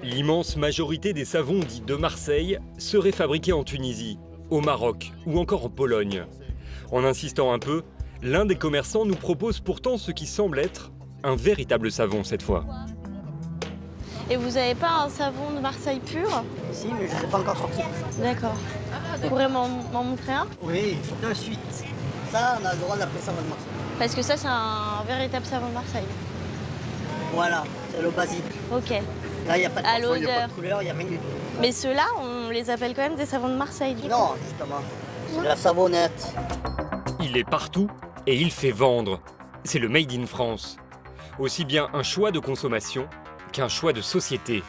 L'immense majorité des savons dits de Marseille seraient fabriqués en Tunisie, au Maroc ou encore en Pologne. En insistant un peu, l'un des commerçants nous propose pourtant ce qui semble être un véritable savon cette fois. Et vous n'avez pas un savon de Marseille pur? Si, mais je ne l'ai pas encore sorti. D'accord. Vous pourrez m'en montrer un? Oui, de suite. Ça, on a le droit d'appeler savon de Marseille. Parce que ça, c'est un véritable savon de Marseille. Voilà, c'est le basique. Ok. Là, il n'y a pas de À parfum, il n'y a pas l'odeur. de couleur, il n'y a rien du tout. Mais ceux-là, on les appelle quand même des savons de Marseille, du coup. Non, justement. C'est la savonnette. Il est partout et il fait vendre. C'est le Made in France. Aussi bien un choix de consommation qu'un choix de société.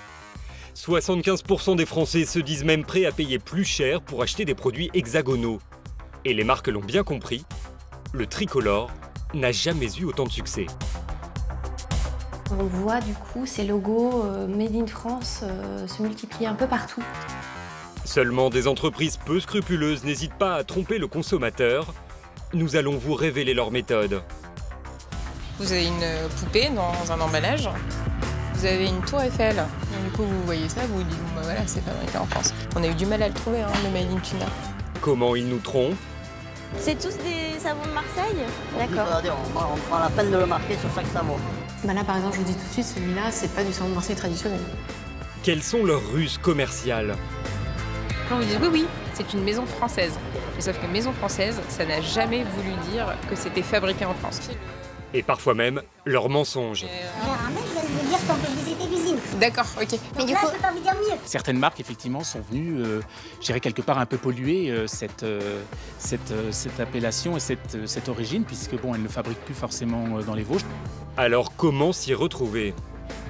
75% des Français se disent même prêts à payer plus cher pour acheter des produits hexagonaux. Et les marques l'ont bien compris, le tricolore n'a jamais eu autant de succès. On voit du coup ces logos Made in France se multiplier un peu partout. Seulement des entreprises peu scrupuleuses n'hésitent pas à tromper le consommateur. Nous allons vous révéler leur méthode. Vous avez une poupée dans un emballage. Vous avez une tour Eiffel. Et du coup, vous voyez ça, vous vous dites, bon, bah voilà, c'est fabriqué en France. On a eu du mal à le trouver, hein, le Made in China. Comment ils nous trompent? C'est tous des savons de Marseille? D'accord. Regardez, on prend la peine de le marquer sur chaque savon. Bah là par exemple, je vous dis tout de suite, celui-là, c'est pas du savon de Marseille traditionnel. Quelles sont leurs ruses commerciales? Quand vous dites oui, oui, c'est une maison française. Mais sauf que maison française, ça n'a jamais voulu dire que c'était fabriqué en France. Et parfois même leurs mensonges. Un mec vient de me dire qu'on peut visiter l'usine. D'accord, ok. Mais du coup, je peux pas vous dire mieux. Certaines marques, effectivement, sont venues, je dirais, quelque part un peu polluer cette appellation et cette origine, puisque bon, elles ne fabriquent plus forcément dans les Vosges. Alors comment s'y retrouver?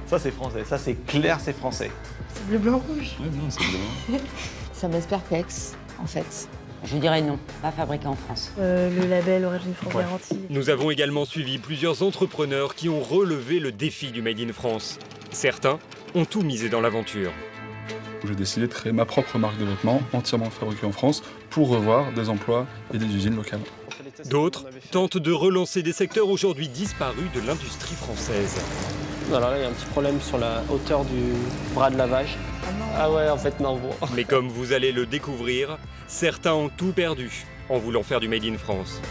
Ça c'est français, ça c'est clair, c'est français. C'est bleu, blanc, rouge. Ouais, non, c'est bien. Ça me laisse perplexe, en fait. Je dirais non, pas fabriqué en France. Le label Origine France Garantie. Nous avons également suivi plusieurs entrepreneurs qui ont relevé le défi du Made in France. Certains ont tout misé dans l'aventure. J'ai décidé de créer ma propre marque de vêtements entièrement fabriquée en France pour revoir des emplois et des usines locales. D'autres tentent de relancer des secteurs aujourd'hui disparus de l'industrie française. Alors là, il y a un petit problème sur la hauteur du bras de lavage. Ah ouais, en fait, non, bon. Mais comme vous allez le découvrir, certains ont tout perdu en voulant faire du Made in France.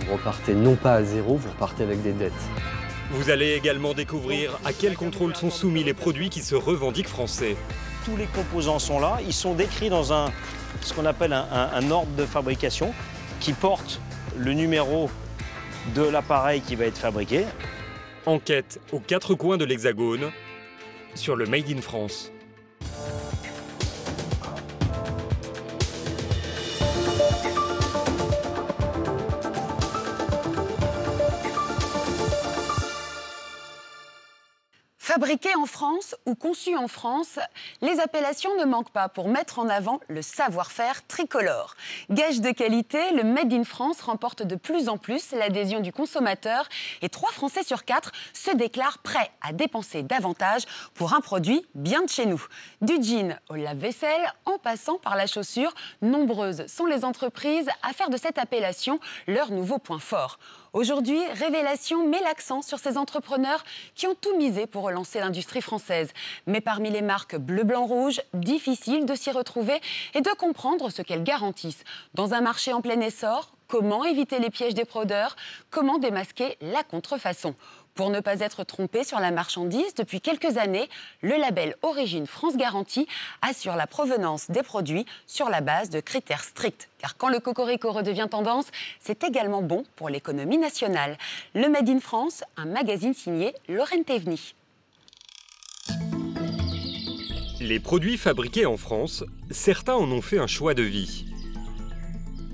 Vous repartez non pas à zéro, vous repartez avec des dettes. Vous allez également découvrir à quel contrôle sont soumis les produits qui se revendiquent français. Tous les composants sont là, ils sont décrits dans ce qu'on appelle un ordre de fabrication qui porte le numéro de l'appareil qui va être fabriqué. Enquête aux quatre coins de l'Hexagone sur le Made in France. Fabriqué en France ou conçu en France, les appellations ne manquent pas pour mettre en avant le savoir-faire tricolore. Gage de qualité, le Made in France remporte de plus en plus l'adhésion du consommateur et 3 Français sur 4 se déclarent prêts à dépenser davantage pour un produit bien de chez nous. Du jean au lave-vaisselle, en passant par la chaussure, nombreuses sont les entreprises à faire de cette appellation leur nouveau point fort. Aujourd'hui, Révélation met l'accent sur ces entrepreneurs qui ont tout misé pour relancer l'industrie française. Mais parmi les marques bleu, blanc, rouge, difficile de s'y retrouver et de comprendre ce qu'elles garantissent. Dans un marché en plein essor, comment éviter les pièges des fraudeurs? Comment démasquer la contrefaçon? Pour ne pas être trompé sur la marchandise, depuis quelques années, le label Origine France Garantie assure la provenance des produits sur la base de critères stricts. Car quand le cocorico redevient tendance, c'est également bon pour l'économie nationale. Le Made in France, un magazine signé Lorraine Théveny. Les produits fabriqués en France, certains en ont fait un choix de vie.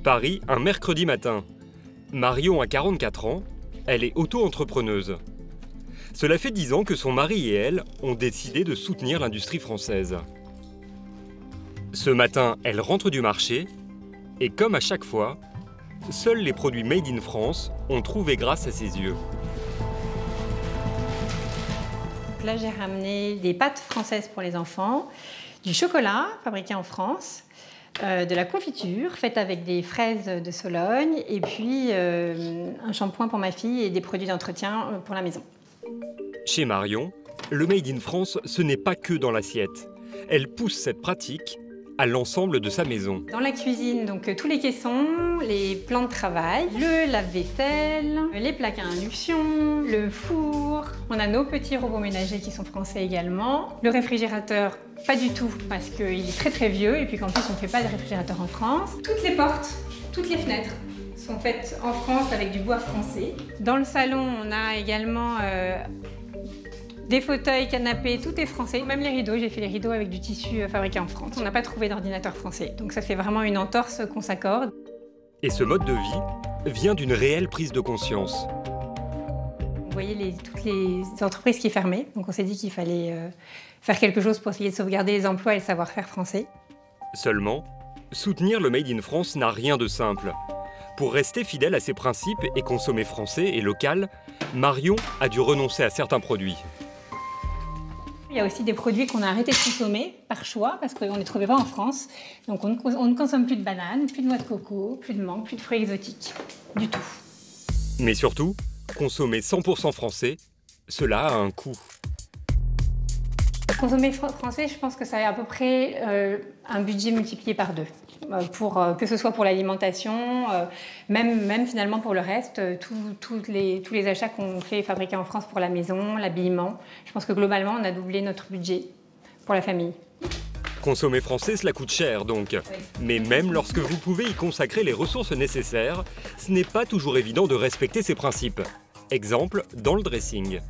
Paris, un mercredi matin. Marion a 44 ans, elle est auto-entrepreneuse. Cela fait 10 ans que son mari et elle ont décidé de soutenir l'industrie française. Ce matin, elle rentre du marché et comme à chaque fois, seuls les produits Made in France ont trouvé grâce à ses yeux. Là, j'ai ramené des pâtes françaises pour les enfants, du chocolat fabriqué en France, de la confiture faite avec des fraises de Sologne et puis un shampoing pour ma fille et des produits d'entretien pour la maison. Chez Marion, le Made in France, ce n'est pas que dans l'assiette. Elle pousse cette pratique à l'ensemble de sa maison. Dans la cuisine, donc tous les caissons, les plans de travail, le lave-vaisselle, les plaques à induction, le four. On a nos petits robots ménagers qui sont français également. Le réfrigérateur, pas du tout, parce qu'il est très très vieux et puis qu'en plus on ne fait pas de réfrigérateur en France. Toutes les portes, toutes les fenêtres sont faites en France avec du bois français. Dans le salon, on a également des fauteuils, canapés, tout est français. Même les rideaux, j'ai fait les rideaux avec du tissu fabriqué en France. On n'a pas trouvé d'ordinateur français, donc ça c'est vraiment une entorse qu'on s'accorde. Et ce mode de vie vient d'une réelle prise de conscience. Vous voyez toutes les entreprises qui fermaient, donc on s'est dit qu'il fallait faire quelque chose pour essayer de sauvegarder les emplois et le savoir-faire français. Seulement, soutenir le Made in France n'a rien de simple. Pour rester fidèle à ses principes et consommer français et local, Marion a dû renoncer à certains produits. Il y a aussi des produits qu'on a arrêté de consommer par choix parce qu'on ne les trouvait pas en France. Donc on ne consomme plus de bananes, plus de noix de coco, plus de mangue, plus de fruits exotiques. Du tout. Mais surtout, consommer 100% français, cela a un coût. Consommer français, je pense que ça a à peu près un budget multiplié par 2. Que ce soit pour l'alimentation, même finalement pour le reste, tous les achats qu'on fait fabriqués en France pour la maison, l'habillement, je pense que globalement on a doublé notre budget pour la famille. Consommer français, cela coûte cher donc. Oui. Mais même lorsque vous pouvez y consacrer les ressources nécessaires, ce n'est pas toujours évident de respecter ces principes. Exemple, dans le dressing.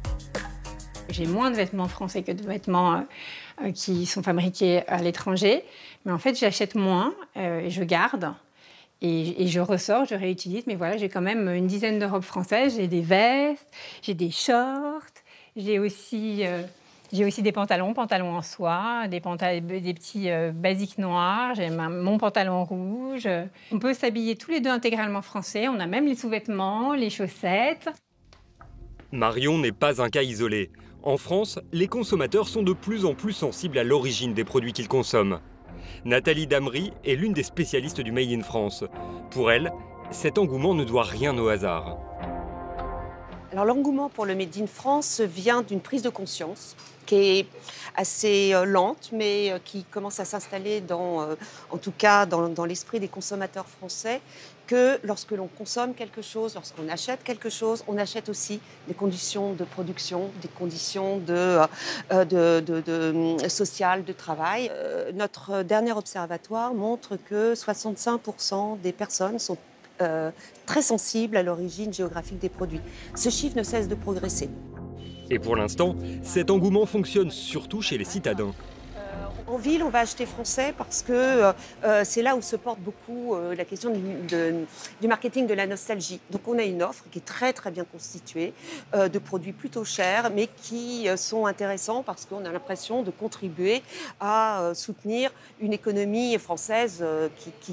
J'ai moins de vêtements français que de vêtements qui sont fabriqués à l'étranger. Mais en fait, j'achète moins et je garde. Et je ressors, je réutilise. Mais voilà, j'ai quand même une dizaine de robes françaises. J'ai des vestes, j'ai des shorts, j'ai aussi des pantalons en soie, des petits basiques noirs. J'ai mon pantalon rouge. On peut s'habiller tous les deux intégralement français. On a même les sous-vêtements, les chaussettes. Marion n'est pas un cas isolé. En France, les consommateurs sont de plus en plus sensibles à l'origine des produits qu'ils consomment. Nathalie Damery est l'une des spécialistes du Made in France. Pour elle, cet engouement ne doit rien au hasard. Alors l'engouement pour le Made in France vient d'une prise de conscience qui est assez lente, mais qui commence à s'installer en tout cas dans l'esprit des consommateurs français, que lorsque l'on consomme quelque chose, lorsqu'on achète quelque chose, on achète aussi des conditions de production, des conditions sociales, de travail. Notre dernier observatoire montre que 65% des personnes sont très sensibles à l'origine géographique des produits. Ce chiffre ne cesse de progresser. Et pour l'instant, cet engouement fonctionne surtout chez les citadins. En ville, on va acheter français parce que c'est là où se porte beaucoup la question du marketing de la nostalgie. Donc on a une offre qui est très très bien constituée, de produits plutôt chers, mais qui sont intéressants parce qu'on a l'impression de contribuer à soutenir une économie française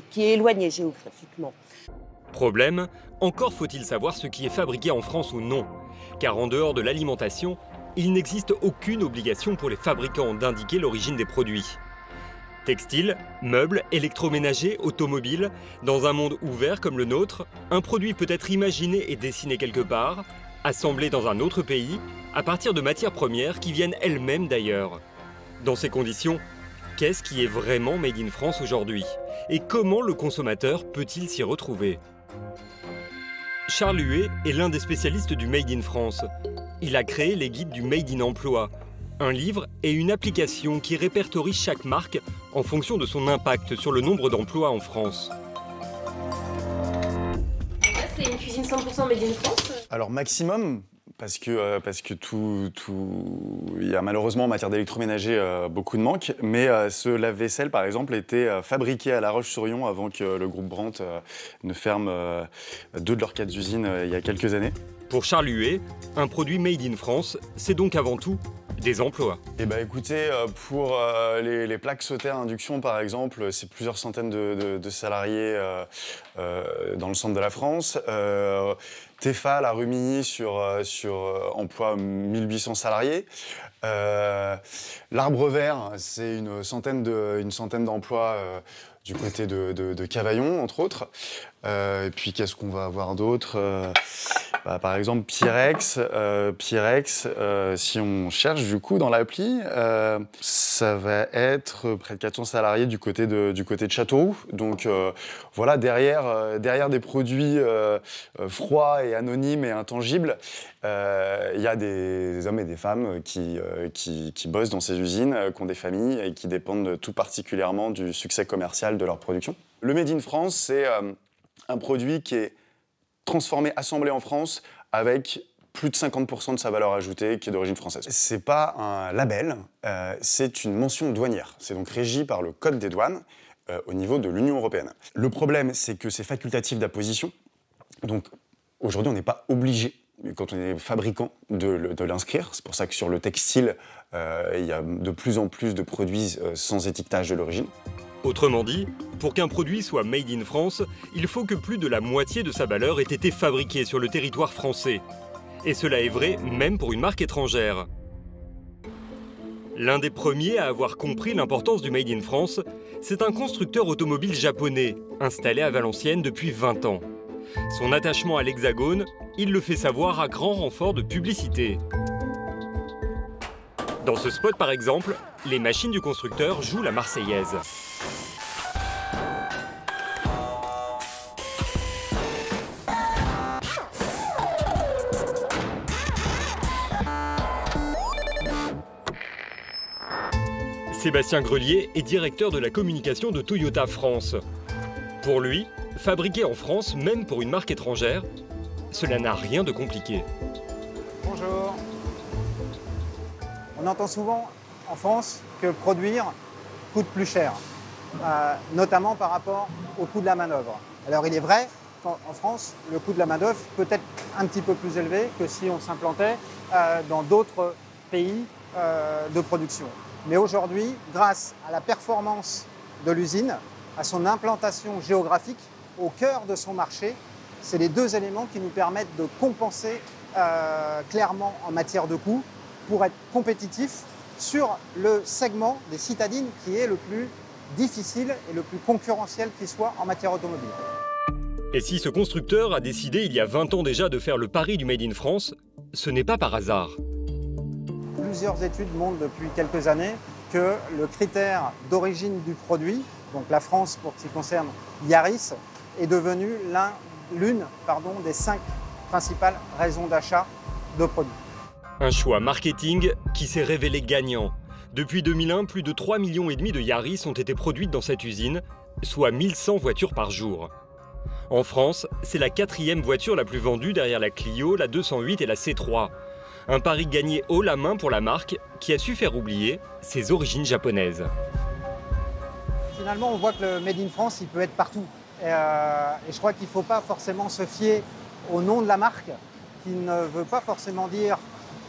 qui est éloignée géographiquement. Problème, encore faut-il savoir ce qui est fabriqué en France ou non. Car en dehors de l'alimentation, il n'existe aucune obligation pour les fabricants d'indiquer l'origine des produits. Textiles, meubles, électroménagers, automobiles, dans un monde ouvert comme le nôtre, un produit peut être imaginé et dessiné quelque part, assemblé dans un autre pays, à partir de matières premières qui viennent elles-mêmes d'ailleurs. Dans ces conditions, qu'est-ce qui est vraiment Made in France aujourd'hui? Et comment le consommateur peut-il s'y retrouver? Charles Huet est l'un des spécialistes du Made in France. Il a créé les guides du Made in Emploi, un livre et une application qui répertorie chaque marque en fonction de son impact sur le nombre d'emplois en France. C'est une cuisine 100% Made in France? Alors maximum, parce que tout, il y a malheureusement en matière d'électroménager beaucoup de manques, mais ce lave-vaisselle par exemple était fabriqué à La Roche-sur-Yon avant que le groupe Brandt ne ferme 2 de leurs 4 usines il y a quelques années. Pour Charles Huet, un produit Made in France, c'est donc avant tout des emplois. Eh ben, écoutez, pour les plaques sautères à induction par exemple, c'est plusieurs centaines de salariés dans le centre de la France. Tefal à Rumilly sur emploi 1800 salariés. L'Arbre Vert, c'est une centaine d'emplois du côté de Cavaillon, entre autres. Et puis, qu'est-ce qu'on va avoir d'autre par exemple, Pyrex, si on cherche du coup dans l'appli, ça va être près de 400 salariés du côté de Châteauroux. Donc voilà, derrière des produits froids et anonymes et intangibles, il y a des hommes et des femmes qui bossent dans ces usines, qui ont des familles et qui dépendent tout particulièrement du succès commercial de leur production. Le Made in France, c'est un produit qui est transformé, assemblé en France, avec plus de 50% de sa valeur ajoutée qui est d'origine française. C'est pas un label, c'est une mention douanière. C'est donc régi par le Code des douanes au niveau de l'Union européenne. Le problème, c'est que c'est facultatif d'apposition. Donc aujourd'hui, on n'est pas obligé, quand on est fabricant, de l'inscrire. C'est pour ça que sur le textile, il y a de plus en plus de produits sans étiquetage de l'origine. Autrement dit, pour qu'un produit soit made in France, il faut que plus de la moitié de sa valeur ait été fabriquée sur le territoire français. Et cela est vrai même pour une marque étrangère. L'un des premiers à avoir compris l'importance du Made in France, c'est un constructeur automobile japonais, installé à Valenciennes depuis 20 ans. Son attachement à l'Hexagone, il le fait savoir à grand renfort de publicité. Dans ce spot par exemple, les machines du constructeur jouent la Marseillaise. Sébastien Grelier est directeur de la communication de Toyota France. Pour lui, fabriquer en France, même pour une marque étrangère, cela n'a rien de compliqué. Bonjour. On entend souvent en France que produire coûte plus cher, notamment par rapport au coût de la main-d'œuvre. Alors il est vrai qu'en France, le coût de la main-d'œuvre peut être un petit peu plus élevé que si on s'implantait dans d'autres pays de production. Mais aujourd'hui, grâce à la performance de l'usine, à son implantation géographique au cœur de son marché, c'est les deux éléments qui nous permettent de compenser clairement en matière de coût pour être compétitif sur le segment des citadines qui est le plus difficile et le plus concurrentiel qui soit en matière automobile. Et si ce constructeur a décidé il y a 20 ans déjà de faire le pari du Made in France, ce n'est pas par hasard. Plusieurs études montrent depuis quelques années que le critère d'origine du produit, donc la France pour ce qui concerne Yaris, est devenu l'une des 5 principales raisons d'achat de produits. Un choix marketing qui s'est révélé gagnant. Depuis 2001, plus de 3,5 millions de Yaris ont été produites dans cette usine, soit 1100 voitures par jour. En France, c'est la 4e voiture la plus vendue derrière la Clio, la 208 et la C3. Un pari gagné haut la main pour la marque qui a su faire oublier ses origines japonaises. Finalement, on voit que le Made in France, il peut être partout. Et je crois qu'il ne faut pas forcément se fier au nom de la marque, qui ne veut pas forcément dire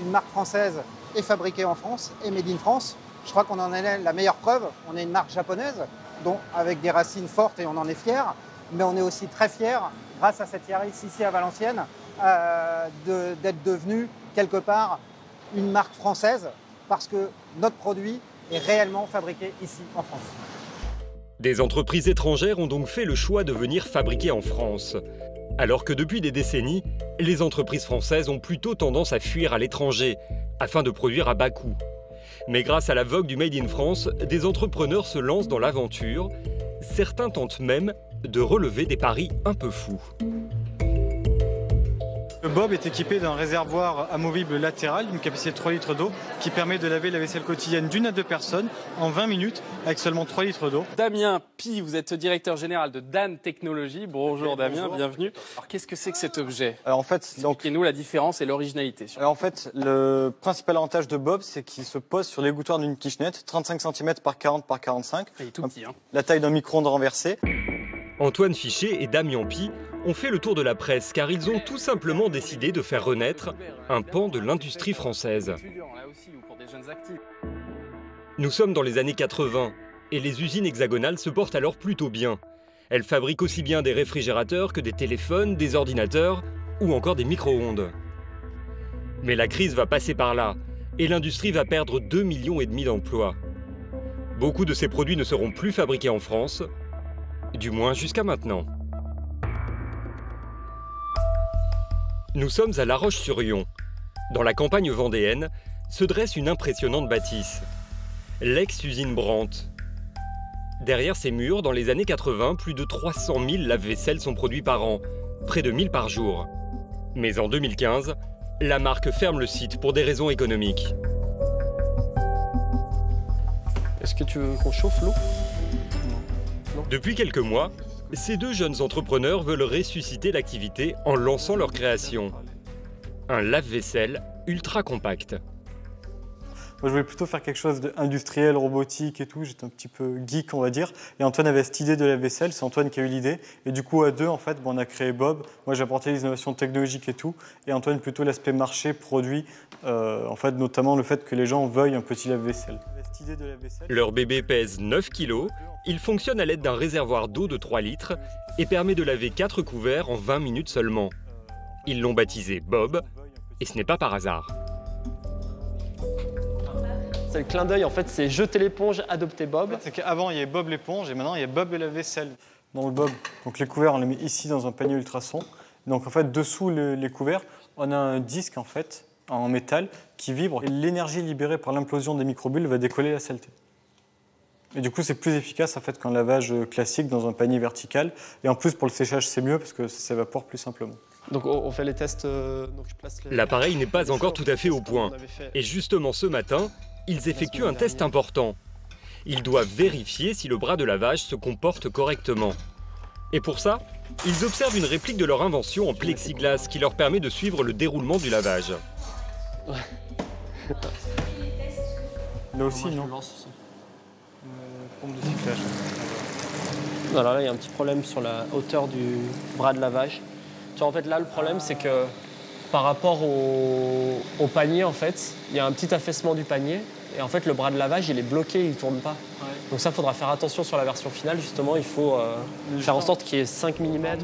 une marque française est fabriquée en France et Made in France. Je crois qu'on en est la meilleure preuve. On est une marque japonaise, avec des racines fortes et on en est fiers. Mais on est aussi très fiers, grâce à cette Yaris ici à Valenciennes, d'être devenu quelque part une marque française parce que notre produit est réellement fabriqué ici en France. Des entreprises étrangères ont donc fait le choix de venir fabriquer en France. Alors que depuis des décennies, les entreprises françaises ont plutôt tendance à fuir à l'étranger afin de produire à bas coût. Mais grâce à la vogue du Made in France, des entrepreneurs se lancent dans l'aventure. Certains tentent même de relever des paris un peu fous. Le Bob est équipé d'un réservoir amovible latéral d'une capacité de 3 litres d'eau qui permet de laver la vaisselle quotidienne d'1 à 2 personnes en 20 minutes avec seulement 3 litres d'eau. Damien Pi, vous êtes directeur général de Dan Technologies. Bonjour Damien, bonjour. Bienvenue. Alors qu'est-ce que c'est que cet objet? Alors en fait, expliquez-nous la différence et l'originalité. Alors en fait, le principal avantage de Bob, c'est qu'il se pose sur l'égouttoir d'une kitchenette, 35 cm par 40 par 45. Il est tout petit, hein. La taille d'un micro-ondes renversé. Antoine Fichet et Damien Pi ont fait le tour de la presse car ils ont tout simplement décidé de faire renaître un pan de l'industrie française. Nous sommes dans les années 80 et les usines hexagonales se portent alors plutôt bien. Elles fabriquent aussi bien des réfrigérateurs que des téléphones, des ordinateurs ou encore des micro-ondes. Mais la crise va passer par là et l'industrie va perdre 2,5 millions d'emplois. Beaucoup de ces produits ne seront plus fabriqués en France. Du moins jusqu'à maintenant. Nous sommes à La Roche-sur-Yon. Dans la campagne vendéenne, se dresse une impressionnante bâtisse. L'ex-usine Brandt. Derrière ces murs, dans les années 80, plus de 300 000 lave-vaisselle sont produits par an, près de 1000 par jour. Mais en 2015, la marque ferme le site pour des raisons économiques. Est-ce que tu veux qu'on chauffe l'eau? Depuis quelques mois, ces deux jeunes entrepreneurs veulent ressusciter l'activité en lançant leur création. Un lave-vaisselle ultra compact. Moi, je voulais plutôt faire quelque chose d'industriel, robotique et tout. J'étais un petit peu geek, on va dire. Et Antoine avait cette idée de lave-vaisselle. C'est Antoine qui a eu l'idée. Et du coup, à deux, en fait, on a créé Bob. Moi, j'ai apporté les innovations technologiques et tout. Et Antoine, plutôt l'aspect marché, produit. En fait, notamment le fait que les gens veuillent un petit lave-vaisselle. Leur bébé pèse 9 kg. Il fonctionne à l'aide d'un réservoir d'eau de 3 litres et permet de laver 4 couverts en 20 minutes seulement. Ils l'ont baptisé Bob. Et ce n'est pas par hasard. C'est le clin d'œil, en fait, c'est jeter l'éponge, adopter Bob. C'est qu'avant, il y avait Bob l'éponge et maintenant, il y a Bob et la vaisselle. Dans le Bob, donc les couverts, on les met ici dans un panier ultrason. Donc en fait, dessous les couverts, on a un disque en fait, en métal qui vibre. Et l'énergie libérée par l'implosion des microbules va décoller la saleté. Et du coup, c'est plus efficace en fait qu'un lavage classique dans un panier vertical. Et en plus, pour le séchage, c'est mieux parce que ça s'évapore plus simplement. Donc on fait les tests. L'appareil n'est pas encore tout à fait au point. Et justement ce matin, ils effectuent un test important. Ils doivent vérifier si le bras de lavage se comporte correctement. Et pour ça, ils observent une réplique de leur invention en plexiglas qui leur permet de suivre le déroulement du lavage. Là aussi, non. Pompe de sifflage. Alors là, il y a un petit problème sur la hauteur du bras de lavage. Tu vois, en fait, là, le problème, c'est que par rapport au panier, en fait, il y a un petit affaissement du panier. Et en fait, le bras de lavage, il est bloqué, il ne tourne pas. Ouais. Donc ça, il faudra faire attention sur la version finale. Justement, il faut faire en sorte qu'il y ait 5 mm.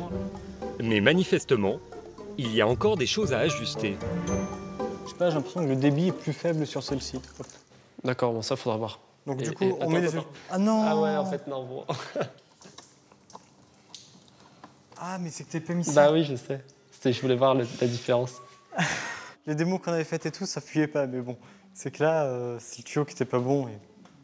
Mais manifestement, il y a encore des choses à ajuster. Je sais pas, j'ai l'impression que le débit est plus faible sur celle-ci. D'accord, bon, ça, il faudra voir. Donc du coup, on met des... Ah non! Ah ouais, en fait, non, bon. Ah, mais c'est que t'es pas mis ça. Bah oui, je sais. Je voulais voir la différence. Les démos qu'on avait faites et tout, ça fuyait pas, mais bon. C'est que là, c'est le tuyau qui était pas bon. Et...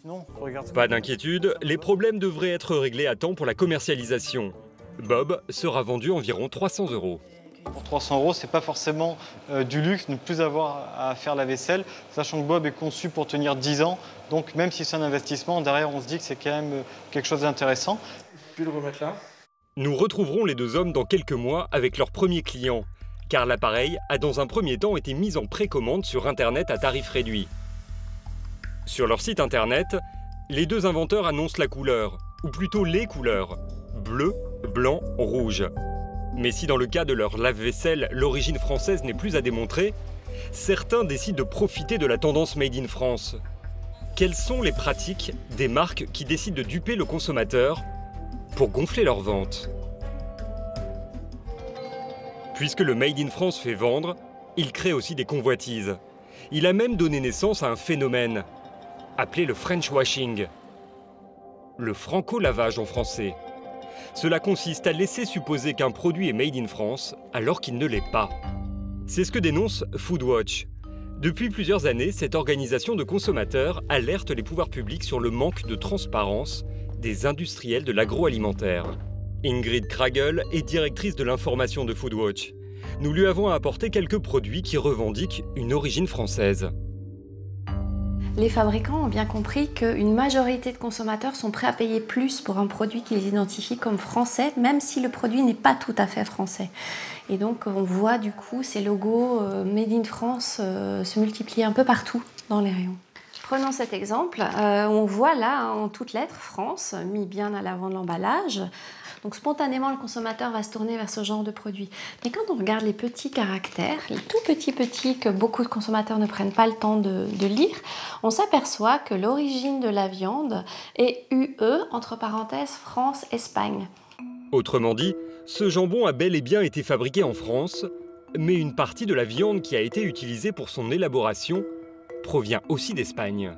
Non, regarde. Pas d'inquiétude, les problèmes devraient être réglés à temps pour la commercialisation. Bob sera vendu environ 300 €. Pour 300 €, c'est pas forcément du luxe de ne plus avoir à faire la vaisselle, sachant que Bob est conçu pour tenir 10 ans. Donc même si c'est un investissement, derrière on se dit que c'est quand même quelque chose d'intéressant. Je peux le remettre là. Nous retrouverons les deux hommes dans quelques mois avec leur premier client, car l'appareil a dans un premier temps été mis en précommande sur Internet à tarif réduit. Sur leur site Internet, les deux inventeurs annoncent la couleur, ou plutôt les couleurs, bleu, blanc, rouge. Mais si dans le cas de leur lave-vaisselle, l'origine française n'est plus à démontrer, certains décident de profiter de la tendance Made in France. Quelles sont les pratiques des marques qui décident de duper le consommateur pour gonfler leurs ventes? Puisque le Made in France fait vendre, il crée aussi des convoitises. Il a même donné naissance à un phénomène, appelé le French washing. Le franco-lavage en français. Cela consiste à laisser supposer qu'un produit est Made in France alors qu'il ne l'est pas. C'est ce que dénonce Foodwatch. Depuis plusieurs années, cette organisation de consommateurs alerte les pouvoirs publics sur le manque de transparence des industriels de l'agroalimentaire. Ingrid Kragel est directrice de l'information de Foodwatch. Nous lui avons apporté quelques produits qui revendiquent une origine française. Les fabricants ont bien compris qu'une majorité de consommateurs sont prêts à payer plus pour un produit qu'ils identifient comme français, même si le produit n'est pas tout à fait français. Et donc on voit du coup ces logos Made in France se multiplier un peu partout dans les rayons. Prenons cet exemple, on voit là en toutes lettres France, mis bien à l'avant de l'emballage. Donc spontanément, le consommateur va se tourner vers ce genre de produit. Mais quand on regarde les petits caractères, les tout petits que beaucoup de consommateurs ne prennent pas le temps de lire, on s'aperçoit que l'origine de la viande est UE, entre parenthèses, France-Espagne. Autrement dit, ce jambon a bel et bien été fabriqué en France, mais une partie de la viande qui a été utilisée pour son élaboration provient aussi d'Espagne.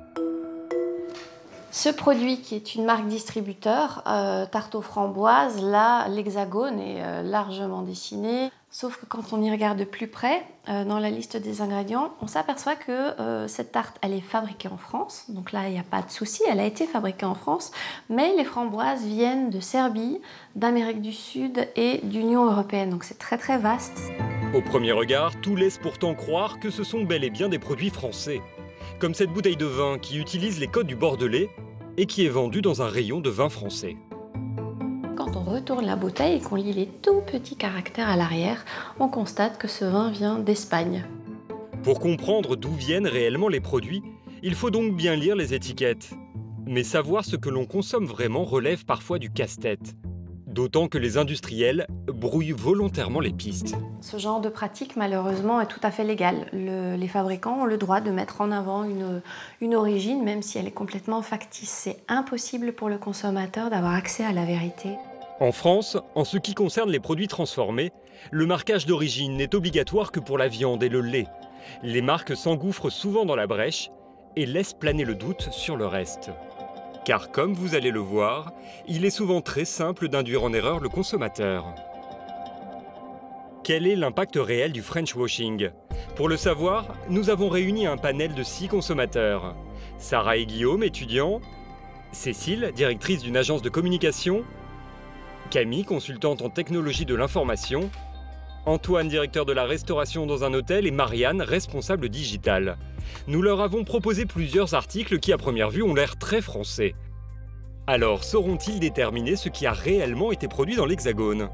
Ce produit qui est une marque distributeur, tarte aux framboises, là l'hexagone est largement dessiné. Sauf que quand on y regarde de plus près, dans la liste des ingrédients, on s'aperçoit que cette tarte, elle est fabriquée en France. Donc là, il n'y a pas de souci, elle a été fabriquée en France. Mais les framboises viennent de Serbie, d'Amérique du Sud et d'Union européenne. Donc c'est très très vaste. Au premier regard, tout laisse pourtant croire que ce sont bel et bien des produits français. Comme cette bouteille de vin qui utilise les codes du Bordelais et qui est vendue dans un rayon de vin français. Quand on retourne la bouteille et qu'on lit les tout petits caractères à l'arrière, on constate que ce vin vient d'Espagne. Pour comprendre d'où viennent réellement les produits, il faut donc bien lire les étiquettes. Mais savoir ce que l'on consomme vraiment relève parfois du casse-tête. D'autant que les industriels brouillent volontairement les pistes. Ce genre de pratique, malheureusement, est tout à fait légal. Les fabricants ont le droit de mettre en avant une origine, même si elle est complètement factice. C'est impossible pour le consommateur d'avoir accès à la vérité. En France, en ce qui concerne les produits transformés, le marquage d'origine n'est obligatoire que pour la viande et le lait. Les marques s'engouffrent souvent dans la brèche et laissent planer le doute sur le reste. Car comme vous allez le voir, il est souvent très simple d'induire en erreur le consommateur. Quel est l'impact réel du French washing? Pour le savoir, nous avons réuni un panel de 6 consommateurs. Sarah et Guillaume, étudiants, Cécile, directrice d'une agence de communication, Camille, consultante en technologie de l'information, Antoine, directeur de la restauration dans un hôtel et Marianne, responsable digital. Nous leur avons proposé plusieurs articles qui, à première vue, ont l'air très français. Alors, sauront-ils déterminer ce qui a réellement été produit dans l'Hexagone?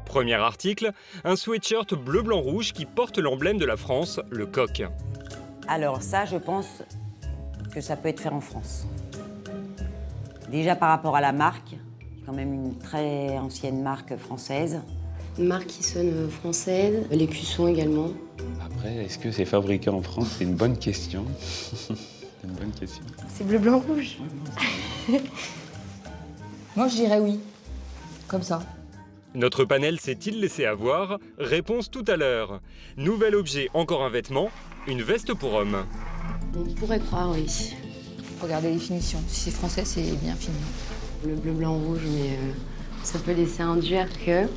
Premier article, un sweatshirt bleu-blanc-rouge qui porte l'emblème de la France, le coq. Alors ça, je pense que ça peut être fait en France. Déjà par rapport à la marque, c'est quand même une très ancienne marque française. Une marque qui sonne française, les cuissons également. Après, est-ce que c'est fabriqué en France? C'est une bonne question. C'est une bonne question. C'est bleu, blanc, rouge. Moi, je dirais oui. Comme ça. Notre panel s'est-il laissé avoir? Réponse tout à l'heure. Nouvel objet, encore un vêtement, une veste pour homme. On pourrait croire, oui. Regardez les finitions. Si c'est français, c'est bien fini. Le bleu, blanc, rouge, mais ça peut laisser induire que...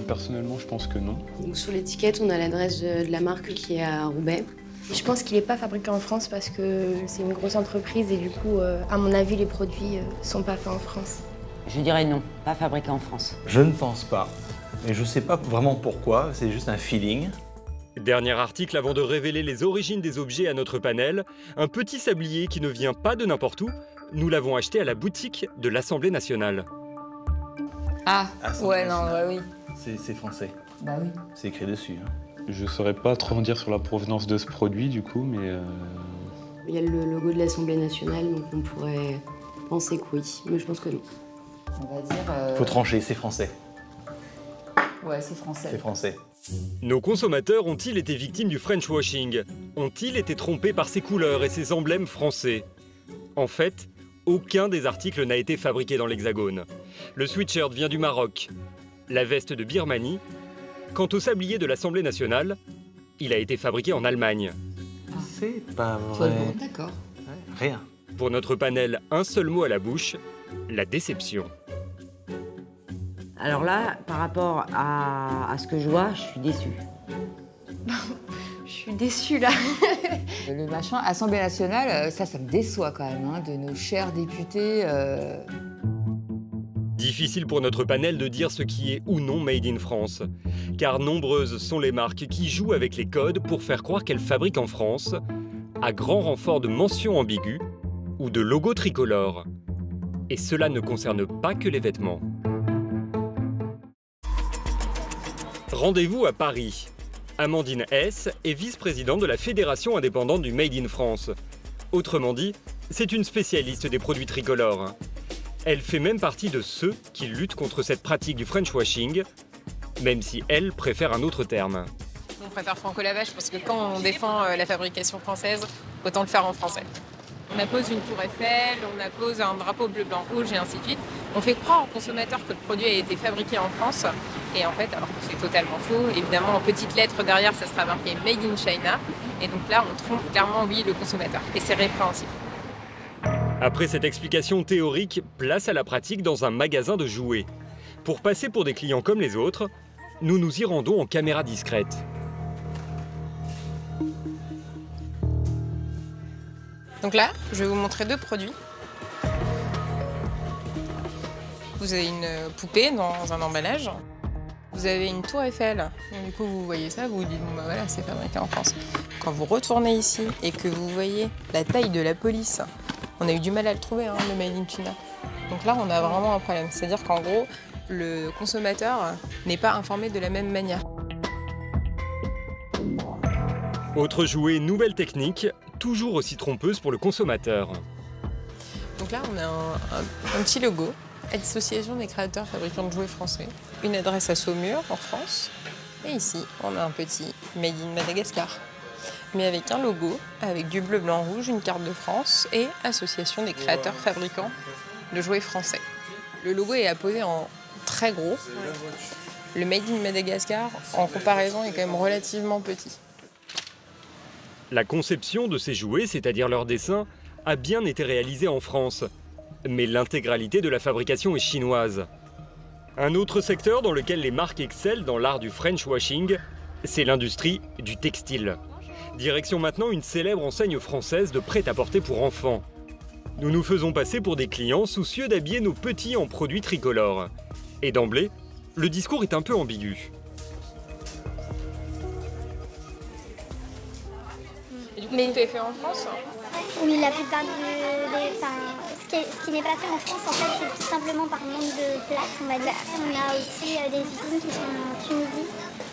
Personnellement, je pense que non. Donc, sur l'étiquette, on a l'adresse de la marque qui est à Roubaix. Je pense qu'il n'est pas fabriqué en France parce que c'est une grosse entreprise et du coup, à mon avis, les produits ne sont pas faits en France. Je dirais non, pas fabriqué en France. Je ne pense pas, mais je ne sais pas vraiment pourquoi, c'est juste un feeling. Dernier article avant de révéler les origines des objets à notre panel, un petit sablier qui ne vient pas de n'importe où, nous l'avons acheté à la boutique de l'Assemblée nationale. Ah, ouais, non, ouais, oui. C'est français. Bah oui. C'est écrit dessus. Hein. Je saurais pas trop en dire sur la provenance de ce produit, du coup, mais... Il y a le logo de l'Assemblée nationale, donc on pourrait penser que oui, mais je pense que non. On va dire... Faut trancher, c'est français. Ouais, c'est français. C'est français. Nos consommateurs ont-ils été victimes du French washing? Ont-ils été trompés par ses couleurs et ses emblèmes français? En fait, aucun des articles n'a été fabriqué dans l'Hexagone. Le sweatshirt vient du Maroc, la veste de Birmanie. Quant au sablier de l'Assemblée nationale, il a été fabriqué en Allemagne. C'est pas vrai. D'accord. Ouais, rien. Pour notre panel, un seul mot à la bouche, la déception. Alors là, par rapport à ce que je vois, je suis déçue. Je suis déçue là. Le machin Assemblée nationale, ça me déçoit quand même, hein, de nos chers députés. Difficile pour notre panel de dire ce qui est ou non made in France, car nombreuses sont les marques qui jouent avec les codes pour faire croire qu'elles fabriquent en France, à grand renfort de mentions ambiguës ou de logos tricolores. Et cela ne concerne pas que les vêtements. Rendez-vous à Paris. Amandine Hess est vice-présidente de la Fédération indépendante du Made in France. Autrement dit, c'est une spécialiste des produits tricolores. Elle fait même partie de ceux qui luttent contre cette pratique du French washing, même si elle préfère un autre terme. On préfère franco-lavage parce que quand on défend la fabrication française, autant le faire en français. On appose une tour Eiffel, on appose un drapeau bleu, blanc, rouge et ainsi de suite. On fait croire aux consommateurs que le produit a été fabriqué en France. Et en fait, alors que c'est totalement faux, évidemment en petites lettres derrière, ça sera marqué Made in China. Et donc là, on trompe clairement, oui, le consommateur. Et c'est répréhensible. Après cette explication théorique, place à la pratique dans un magasin de jouets. Pour passer pour des clients comme les autres, nous nous y rendons en caméra discrète. Donc là, je vais vous montrer 2 produits. Vous avez une poupée dans un emballage. Vous avez une tour Eiffel. Donc, du coup, vous voyez ça, vous vous dites, bon, bah voilà, c'est fabriqué en France. Quand vous retournez ici et que vous voyez la taille de la police, on a eu du mal à le trouver, hein, le Made in China. Donc là, on a vraiment un problème. C'est-à-dire qu'en gros, le consommateur n'est pas informé de la même manière. Autre jouet, nouvelle technique, toujours aussi trompeuse pour le consommateur. Donc là, on a un petit logo. Association des créateurs fabricants de jouets français. Une adresse à Saumur, en France. Et ici, on a un petit Made in Madagascar. Mais avec un logo, avec du bleu, blanc, rouge, une carte de France et Association des créateurs fabricants de jouets français. Le logo est apposé en très gros. Le Made in Madagascar, en comparaison, est quand même relativement petit. La conception de ces jouets, c'est-à-dire leur dessin, a bien été réalisée en France. Mais l'intégralité de la fabrication est chinoise. Un autre secteur dans lequel les marques excellent dans l'art du French washing, c'est l'industrie du textile. Direction maintenant une célèbre enseigne française de prêt-à-porter pour enfants. Nous nous faisons passer pour des clients soucieux d'habiller nos petits en produits tricolores. Et d'emblée, le discours est un peu ambigu. Et du coup, tout est fait en France? Oui, la plupart ce qui n'est pas fait en France, en fait, c'est tout simplement par manque de place, on va dire. On a aussi des usines qui sont en Tunisie.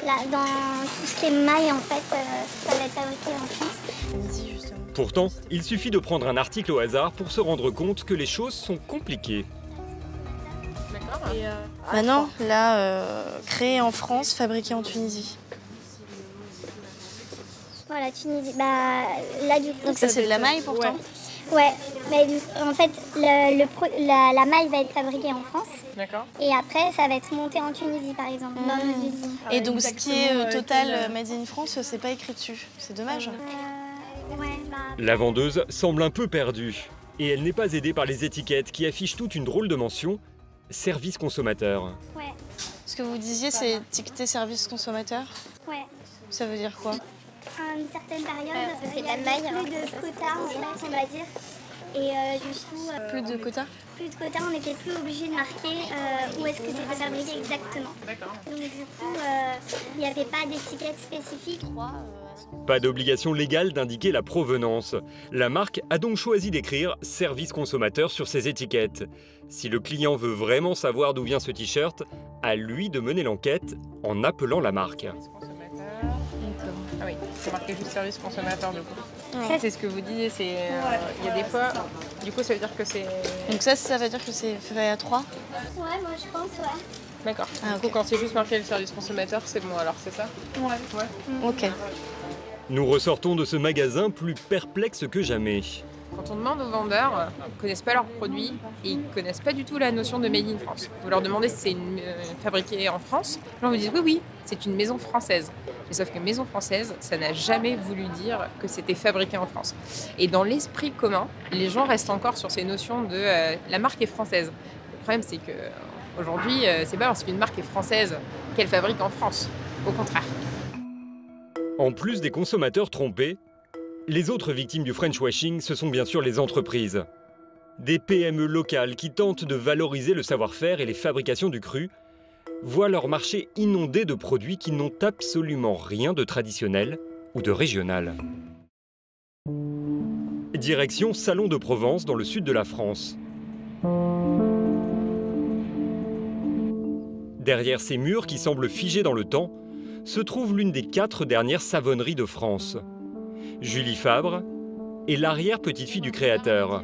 Là, dans tout ce qui est maille, en fait, ça va être fabriqué en France. Pourtant, il suffit de prendre un article au hasard pour se rendre compte que les choses sont compliquées. Non, là, créé en France, fabriqué en Tunisie. Voilà, Tunisie. Là, du coup, donc ça, c'est de la maille pourtant? Ouais, mais en fait, la maille va être fabriquée en France. D'accord. Et après, ça va être monté en Tunisie, par exemple, dans nos usines. Et donc, ce qui est total Made in France, c'est pas écrit dessus. C'est dommage. La vendeuse semble un peu perdue. Et elle n'est pas aidée par les étiquettes qui affichent toute une drôle de mention « Service consommateur ». Ouais. Ce que vous disiez, c'est étiqueté service consommateur? Ouais. Ça veut dire quoi? À une certaine période, c'est la maille, plus de quotas en fait, on va dire. Et du coup... plus de quotas? Plus de quotas, on n'était plus obligé de marquer où est-ce que c'était fabriqué exactement. Donc du coup, il n'y avait pas d'étiquette spécifique. Pas d'obligation légale d'indiquer la provenance. La marque a donc choisi d'écrire « Service consommateur » sur ses étiquettes. Si le client veut vraiment savoir d'où vient ce t-shirt, à lui de mener l'enquête en appelant la marque. Ah oui, c'est marqué juste service consommateur du coup. Ouais. C'est ce que vous disiez, c'est il y a des fois, du coup ça veut dire que c'est... Donc ça veut dire que c'est fait à 3? Ouais, moi je pense, ouais. D'accord. Du coup quand c'est juste marqué le service consommateur, c'est bon alors, c'est ça? Ouais. Ok. Nous ressortons de ce magasin plus perplexes que jamais. Quand on demande aux vendeurs, ils ne connaissent pas leurs produits et ils ne connaissent pas du tout la notion de Made in France. Vous leur demandez si c'est fabriqué en France, les gens vous disent oui, c'est une maison française. Mais sauf que maison française, ça n'a jamais voulu dire que c'était fabriqué en France. Et dans l'esprit commun, les gens restent encore sur ces notions de la marque est française. Le problème, c'est qu'aujourd'hui, c'est pas parce qu'une marque est française qu'elle fabrique en France. Au contraire. En plus des consommateurs trompés, les autres victimes du French washing, ce sont bien sûr les entreprises. Des PME locales qui tentent de valoriser le savoir-faire et les fabrications du cru voient leur marché inondé de produits qui n'ont absolument rien de traditionnel ou de régional. Direction Salon de Provence dans le sud de la France. Derrière ces murs qui semblent figés dans le temps, se trouve l'une des 4 dernières savonneries de France. Julie Fabre est l'arrière-petite-fille du créateur.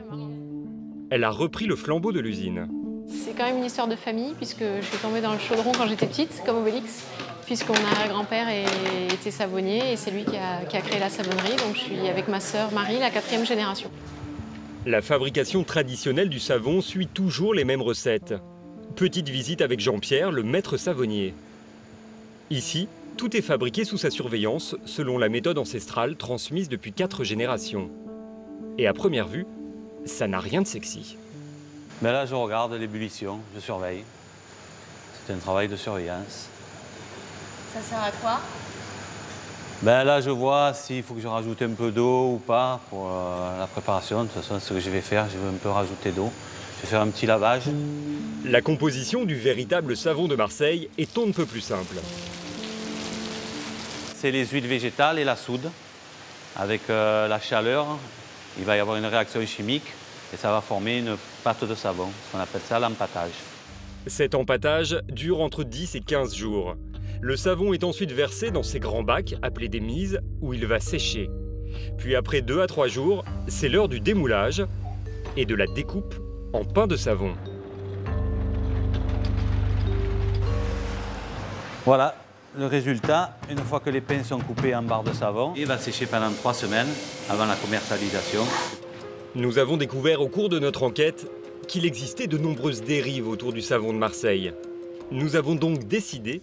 Elle a repris le flambeau de l'usine. C'est quand même une histoire de famille, puisque je suis tombée dans le chaudron quand j'étais petite, comme Obélix, puisqu'on a un grand-père était savonnier, et c'est lui qui a créé la savonnerie. Donc je suis avec ma sœur Marie, la 4e génération. La fabrication traditionnelle du savon suit toujours les mêmes recettes. Petite visite avec Jean-Pierre, le maître savonnier. Ici, tout est fabriqué sous sa surveillance, selon la méthode ancestrale transmise depuis 4 générations. Et à première vue, ça n'a rien de sexy. Ben là, je regarde l'ébullition, je surveille. C'est un travail de surveillance. Ça sert à quoi? Ben là, je vois s'il faut que je rajoute un peu d'eau ou pas pour la préparation. De toute façon, c'est ce que je vais faire. Je vais un peu rajouter d'eau. Je vais faire un petit lavage. La composition du véritable savon de Marseille est on ne peut plus simple. C'est les huiles végétales et la soude. Avec la chaleur, il va y avoir une réaction chimique et ça va former une pâte de savon. On appelle ça l'empâtage. Cet empâtage dure entre 10 et 15 jours. Le savon est ensuite versé dans ces grands bacs appelés des mises où il va sécher. Puis après 2 à 3 jours, c'est l'heure du démoulage et de la découpe en pain de savon. Voilà le résultat. Une fois que les pains sont coupés en barres de savon, il va sécher pendant 3 semaines avant la commercialisation. Nous avons découvert au cours de notre enquête qu'il existait de nombreuses dérives autour du savon de Marseille. Nous avons donc décidé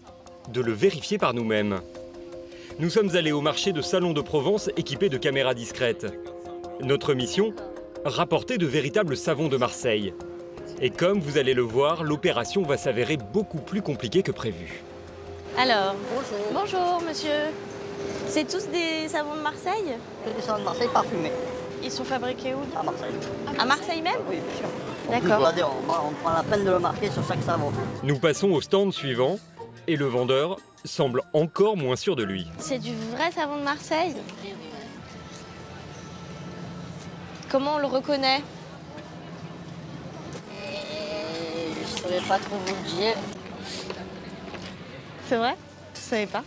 de le vérifier par nous-mêmes. Nous sommes allés au marché de Salon de Provence équipés de caméras discrètes. Notre mission, rapporter de véritables savons de Marseille. Et comme vous allez le voir, l'opération va s'avérer beaucoup plus compliquée que prévu. Alors, bonjour monsieur. C'est tous des savons de Marseille? Des savons de Marseille parfumés. Ils sont fabriqués où? À Marseille. À Marseille même? Oui, bien sûr. D'accord. Regardez, on prend la peine de le marquer sur chaque savon. Nous passons au stand suivant et le vendeur semble encore moins sûr de lui. C'est du vrai savon de Marseille? Comment on le reconnaît? Je ne saurais pas trop vous le dire. C'est vrai? Je savais pas.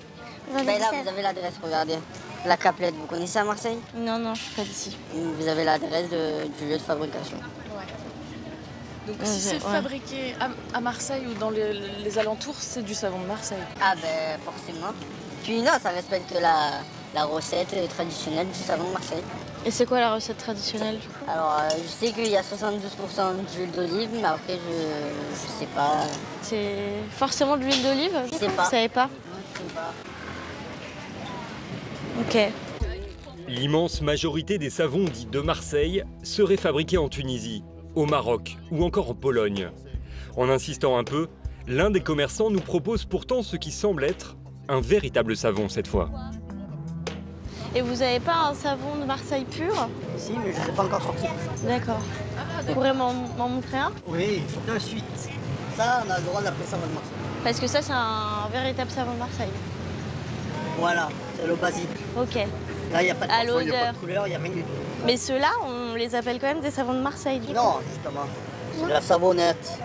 Ben là, vous avez l'adresse, regardez. La Caplette, vous connaissez à Marseille? Non, non, je suis pas d'ici. Vous avez l'adresse du lieu de fabrication. Donc si c'est fabriqué à Marseille ou dans les alentours, c'est du savon de Marseille. Ah ben forcément. Puis non, ça respecte la recette traditionnelle du savon de Marseille. Et c'est quoi la recette traditionnelle? Alors je sais qu'il y a 72% d'huile d'olive, mais après je sais pas. C'est forcément de l'huile d'olive? Je sais pas. Vous savez pas? Je sais pas. Ok. L'immense majorité des savons dits de Marseille seraient fabriqués en Tunisie, au Maroc ou encore en Pologne. En insistant un peu, l'un des commerçants nous propose pourtant ce qui semble être un véritable savon cette fois. Et vous n'avez pas un savon de Marseille pur? Si, mais je ne l'ai pas encore sorti. D'accord. Vous pourrez m'en montrer un? Oui, de suite. Ça, on a le droit d'appeler savon de Marseille. Parce que ça, c'est un véritable savon de Marseille. Voilà, c'est le basique. Ok. Là, il n'y a pas de parfum, il n'y a pas de couleur, il n'y a rien du tout. Mais ceux-là, on les appelle quand même des savons de Marseille, du coup. Non, justement. C'est de la savonnette.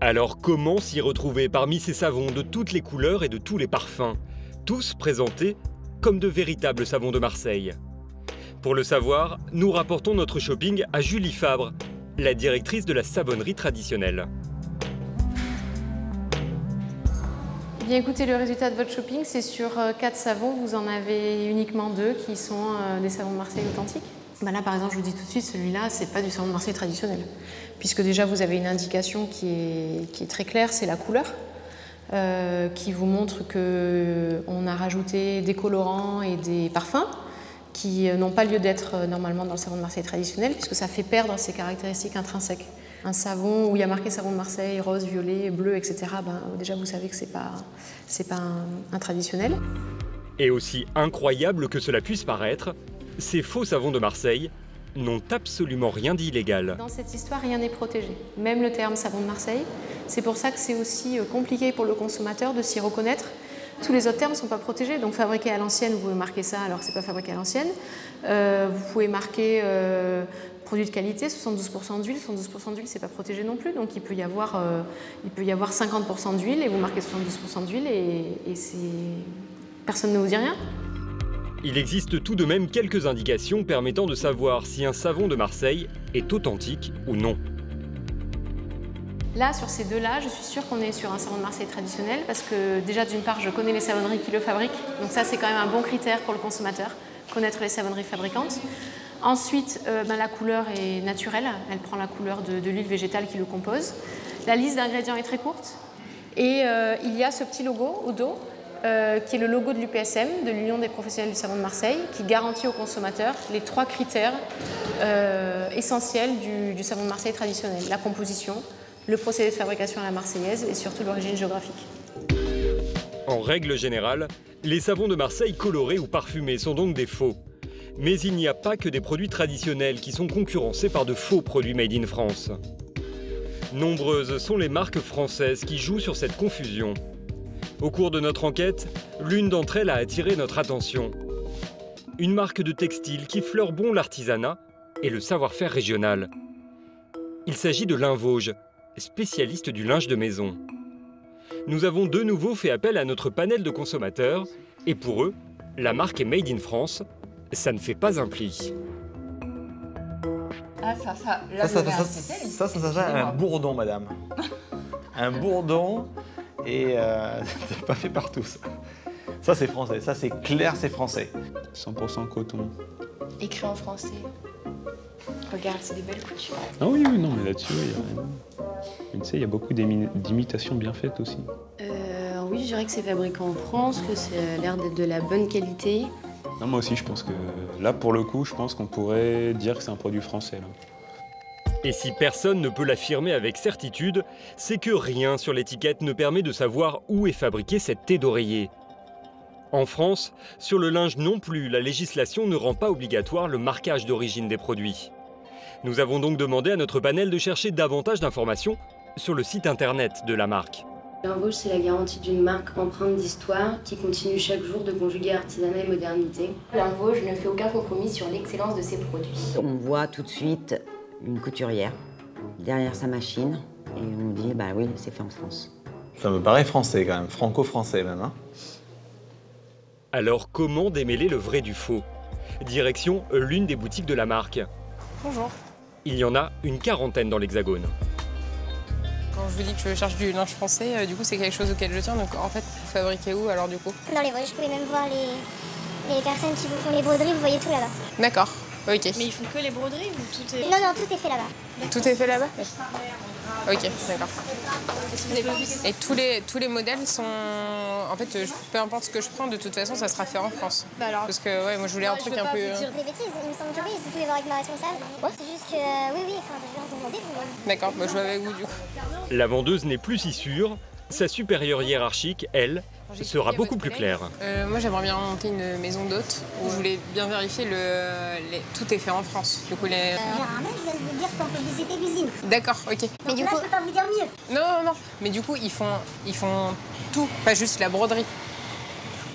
Alors comment s'y retrouver parmi ces savons de toutes les couleurs et de tous les parfums, tous présentés comme de véritables savons de Marseille? Pour le savoir, nous rapportons notre shopping à Julie Fabre, la directrice de la savonnerie traditionnelle. Bien écoutez, le résultat de votre shopping, c'est sur 4 savons, vous en avez uniquement 2 qui sont des savons de Marseille authentiques. Ben là, par exemple, je vous dis tout de suite, celui-là, c'est pas du savon de Marseille traditionnel. Puisque déjà, vous avez une indication qui est très claire, c'est la couleur, qui vous montre qu'on a rajouté des colorants et des parfums qui n'ont pas lieu d'être normalement dans le savon de Marseille traditionnel, puisque ça fait perdre ses caractéristiques intrinsèques. Un savon où il y a marqué savon de Marseille, rose, violet, bleu, etc., ben, déjà vous savez que c'est pas un traditionnel. Et aussi incroyable que cela puisse paraître, ces faux savons de Marseille n'ont absolument rien d'illégal. Dans cette histoire, rien n'est protégé, même le terme savon de Marseille. C'est pour ça que c'est aussi compliqué pour le consommateur de s'y reconnaître. Tous les autres termes ne sont pas protégés, donc fabriqué à l'ancienne, vous pouvez marquer ça alors que ce n'est pas fabriqué à l'ancienne. Vous pouvez marquer produit de qualité, 72% d'huile, 72% d'huile, c'est pas protégé non plus, donc il peut y avoir 50% d'huile et vous marquez 72% d'huile et personne ne vous dit rien. Il existe tout de même quelques indications permettant de savoir si un savon de Marseille est authentique ou non. Là, sur ces deux-là, je suis sûre qu'on est sur un savon de Marseille traditionnel parce que déjà, d'une part, je connais les savonneries qui le fabriquent, donc ça, c'est quand même un bon critère pour le consommateur, connaître les savonneries fabricantes. Ensuite, la couleur est naturelle, elle prend la couleur de l'huile végétale qui le compose. La liste d'ingrédients est très courte et il y a ce petit logo au dos qui est le logo de l'UPSM, de l'Union des professionnels du savon de Marseille, qui garantit aux consommateurs les 3 critères essentiels du savon de Marseille traditionnel. La composition, le procédé de fabrication à la marseillaise et surtout l'origine géographique. En règle générale, les savons de Marseille colorés ou parfumés sont donc des faux. Mais il n'y a pas que des produits traditionnels qui sont concurrencés par de faux produits made in France. Nombreuses sont les marques françaises qui jouent sur cette confusion. Au cours de notre enquête, l'une d'entre elles a attiré notre attention. Une marque de textile qui fleure bon l'artisanat et le savoir-faire régional. Il s'agit de Linvauge, spécialiste du linge de maison. Nous avons de nouveau fait appel à notre panel de consommateurs et pour eux, la marque est made in France, ça ne fait pas un pli. Ah, là, ça s'appelle un bourdon, madame. Un bourdon, et c'est pas fait partout, ça. Ça, c'est français. Ça, c'est clair, c'est français. 100% coton. Écrit en français. Regarde, c'est des belles coutures. Ah oui, non, mais là-dessus, il y a rien. Mais tu sais, il y a beaucoup d'imitations bien faites aussi. Oui, je dirais que c'est fabriqué en France, que ça a l'air d'être de la bonne qualité. Non, moi aussi, je pense que là, pour le coup, je pense qu'on pourrait dire que c'est un produit français. Là. Et si personne ne peut l'affirmer avec certitude, c'est que rien sur l'étiquette ne permet de savoir où est fabriquée cette thé d'oreiller. En France, sur le linge non plus, la législation ne rend pas obligatoire le marquage d'origine des produits. Nous avons donc demandé à notre panel de chercher davantage d'informations sur le site internet de la marque. Linvauge, c'est la garantie d'une marque empreinte d'histoire qui continue chaque jour de conjuguer artisanat et modernité. Linvauge ne fait aucun compromis sur l'excellence de ses produits. On voit tout de suite une couturière derrière sa machine et on nous dit bah oui, c'est fait en France. Ça me paraît français quand même, franco-français même. Hein. Alors comment démêler le vrai du faux? Direction l'une des boutiques de la marque. Bonjour. Il y en a une quarantaine dans l'Hexagone. Quand je vous dis que je cherche du linge français, du coup c'est quelque chose auquel je tiens. Donc en fait, vous fabriquez où alors du coup? Dans les Vosges, vous pouvez même voir les personnes qui vous font les broderies, vous voyez tout là-bas. D'accord, ok. Mais ils font que les broderies ou tout est... Non, non, tout est fait là-bas. Tout est fait là-bas? Ok, d'accord. Et tous les modèles sont... En fait, peu importe ce que je prends, de toute façon, ça sera fait en France. Bah alors... Parce que ouais, moi je voulais un truc un peu... Des bêtises, il me semble que oui, vous pouvez voir avec ma responsable. Ouais. C'est juste que, oui, enfin, je vais vous demander. D'accord, bah, je vais avec vous du coup. La vendeuse n'est plus si sûre. Sa supérieure hiérarchique, elle, sera beaucoup plus claire. Moi, j'aimerais bien monter une maison d'hôtes où je voulais bien vérifier tout est fait en France. Du coup, je viens de vous dire qu'on peut visiter l'usine. D'accord, ok. Mais du coup, je peux pas vous dire mieux. Non. Mais du coup, ils font tout, pas juste la broderie.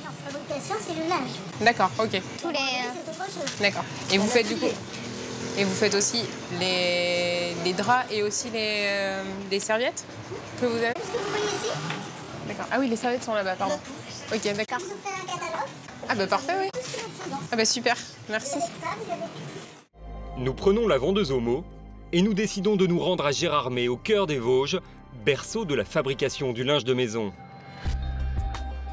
Non, la fabrication, c'est le linge. D'accord, ok. Tous les... c'est autre chose. D'accord. Et vous faites du coup... Et vous faites aussi les draps et aussi les serviettes que vous avez? Est-ce que vous voyez ici? D'accord. Ah oui, les serviettes sont là-bas, pardon. Ok, d'accord. Ah bah parfait, oui. Ah bah super, merci. Nous prenons la vendeuse au mot et nous décidons de nous rendre à Gérardmer, au cœur des Vosges, berceau de la fabrication du linge de maison.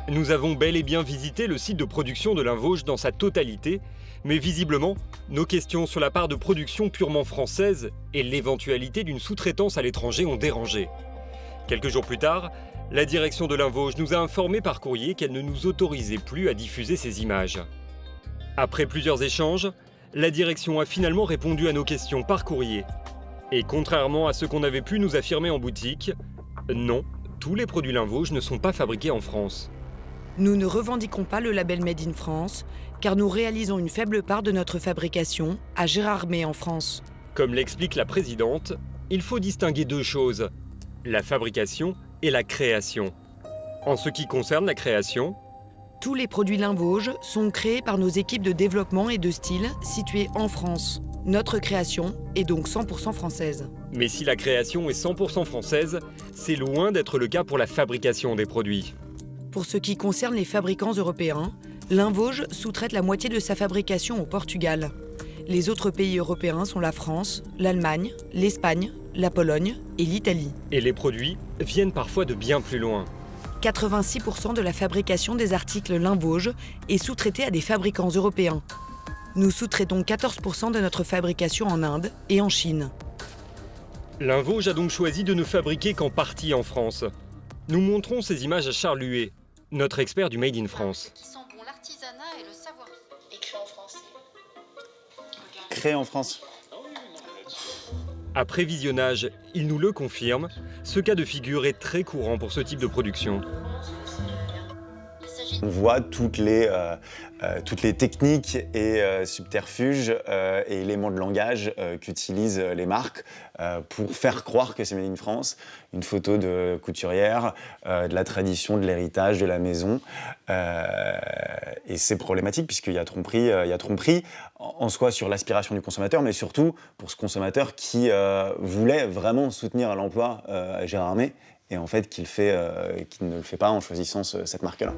Nous avons bel et bien visité le site de production de Linvauge dans sa totalité, mais visiblement, nos questions sur la part de production purement française et l'éventualité d'une sous-traitance à l'étranger ont dérangé. Quelques jours plus tard, la direction de Linvauge nous a informé par courrier qu'elle ne nous autorisait plus à diffuser ces images. Après plusieurs échanges, la direction a finalement répondu à nos questions par courrier. Et contrairement à ce qu'on avait pu nous affirmer en boutique, non, tous les produits Linvauge ne sont pas fabriqués en France. Nous ne revendiquons pas le label Made in France, car nous réalisons une faible part de notre fabrication à Gérardmer en France. Comme l'explique la présidente, il faut distinguer deux choses, la fabrication et la création. En ce qui concerne la création, tous les produits Linvauge sont créés par nos équipes de développement et de style situées en France. Notre création est donc 100% française. Mais si la création est 100% française, c'est loin d'être le cas pour la fabrication des produits. Pour ce qui concerne les fabricants européens, Linvauge sous-traite la moitié de sa fabrication au Portugal. Les autres pays européens sont la France, l'Allemagne, l'Espagne, la Pologne et l'Italie. Et les produits viennent parfois de bien plus loin. 86% de la fabrication des articles Linvauge est sous-traitée à des fabricants européens. Nous sous-traitons 14% de notre fabrication en Inde et en Chine. Linvauge a donc choisi de ne fabriquer qu'en partie en France. Nous montrons ces images à Charles Huet, notre expert du Made in France. Qui sent bon l'artisanat et le savoir. Écrit en français. Créé en France. Après visionnage, il nous le confirme, ce cas de figure est très courant pour ce type de production. On voit toutes les techniques et subterfuges et éléments de langage qu'utilisent les marques pour faire croire que c'est Made in France. Une photo de couturière, de la tradition, de l'héritage, de la maison. Et c'est problématique puisqu'il y a tromperie en soi sur l'aspiration du consommateur, mais surtout pour ce consommateur qui voulait vraiment soutenir l'emploi à Gérard Armé. Et en fait, qu'il ne le fait pas en choisissant cette marque-là.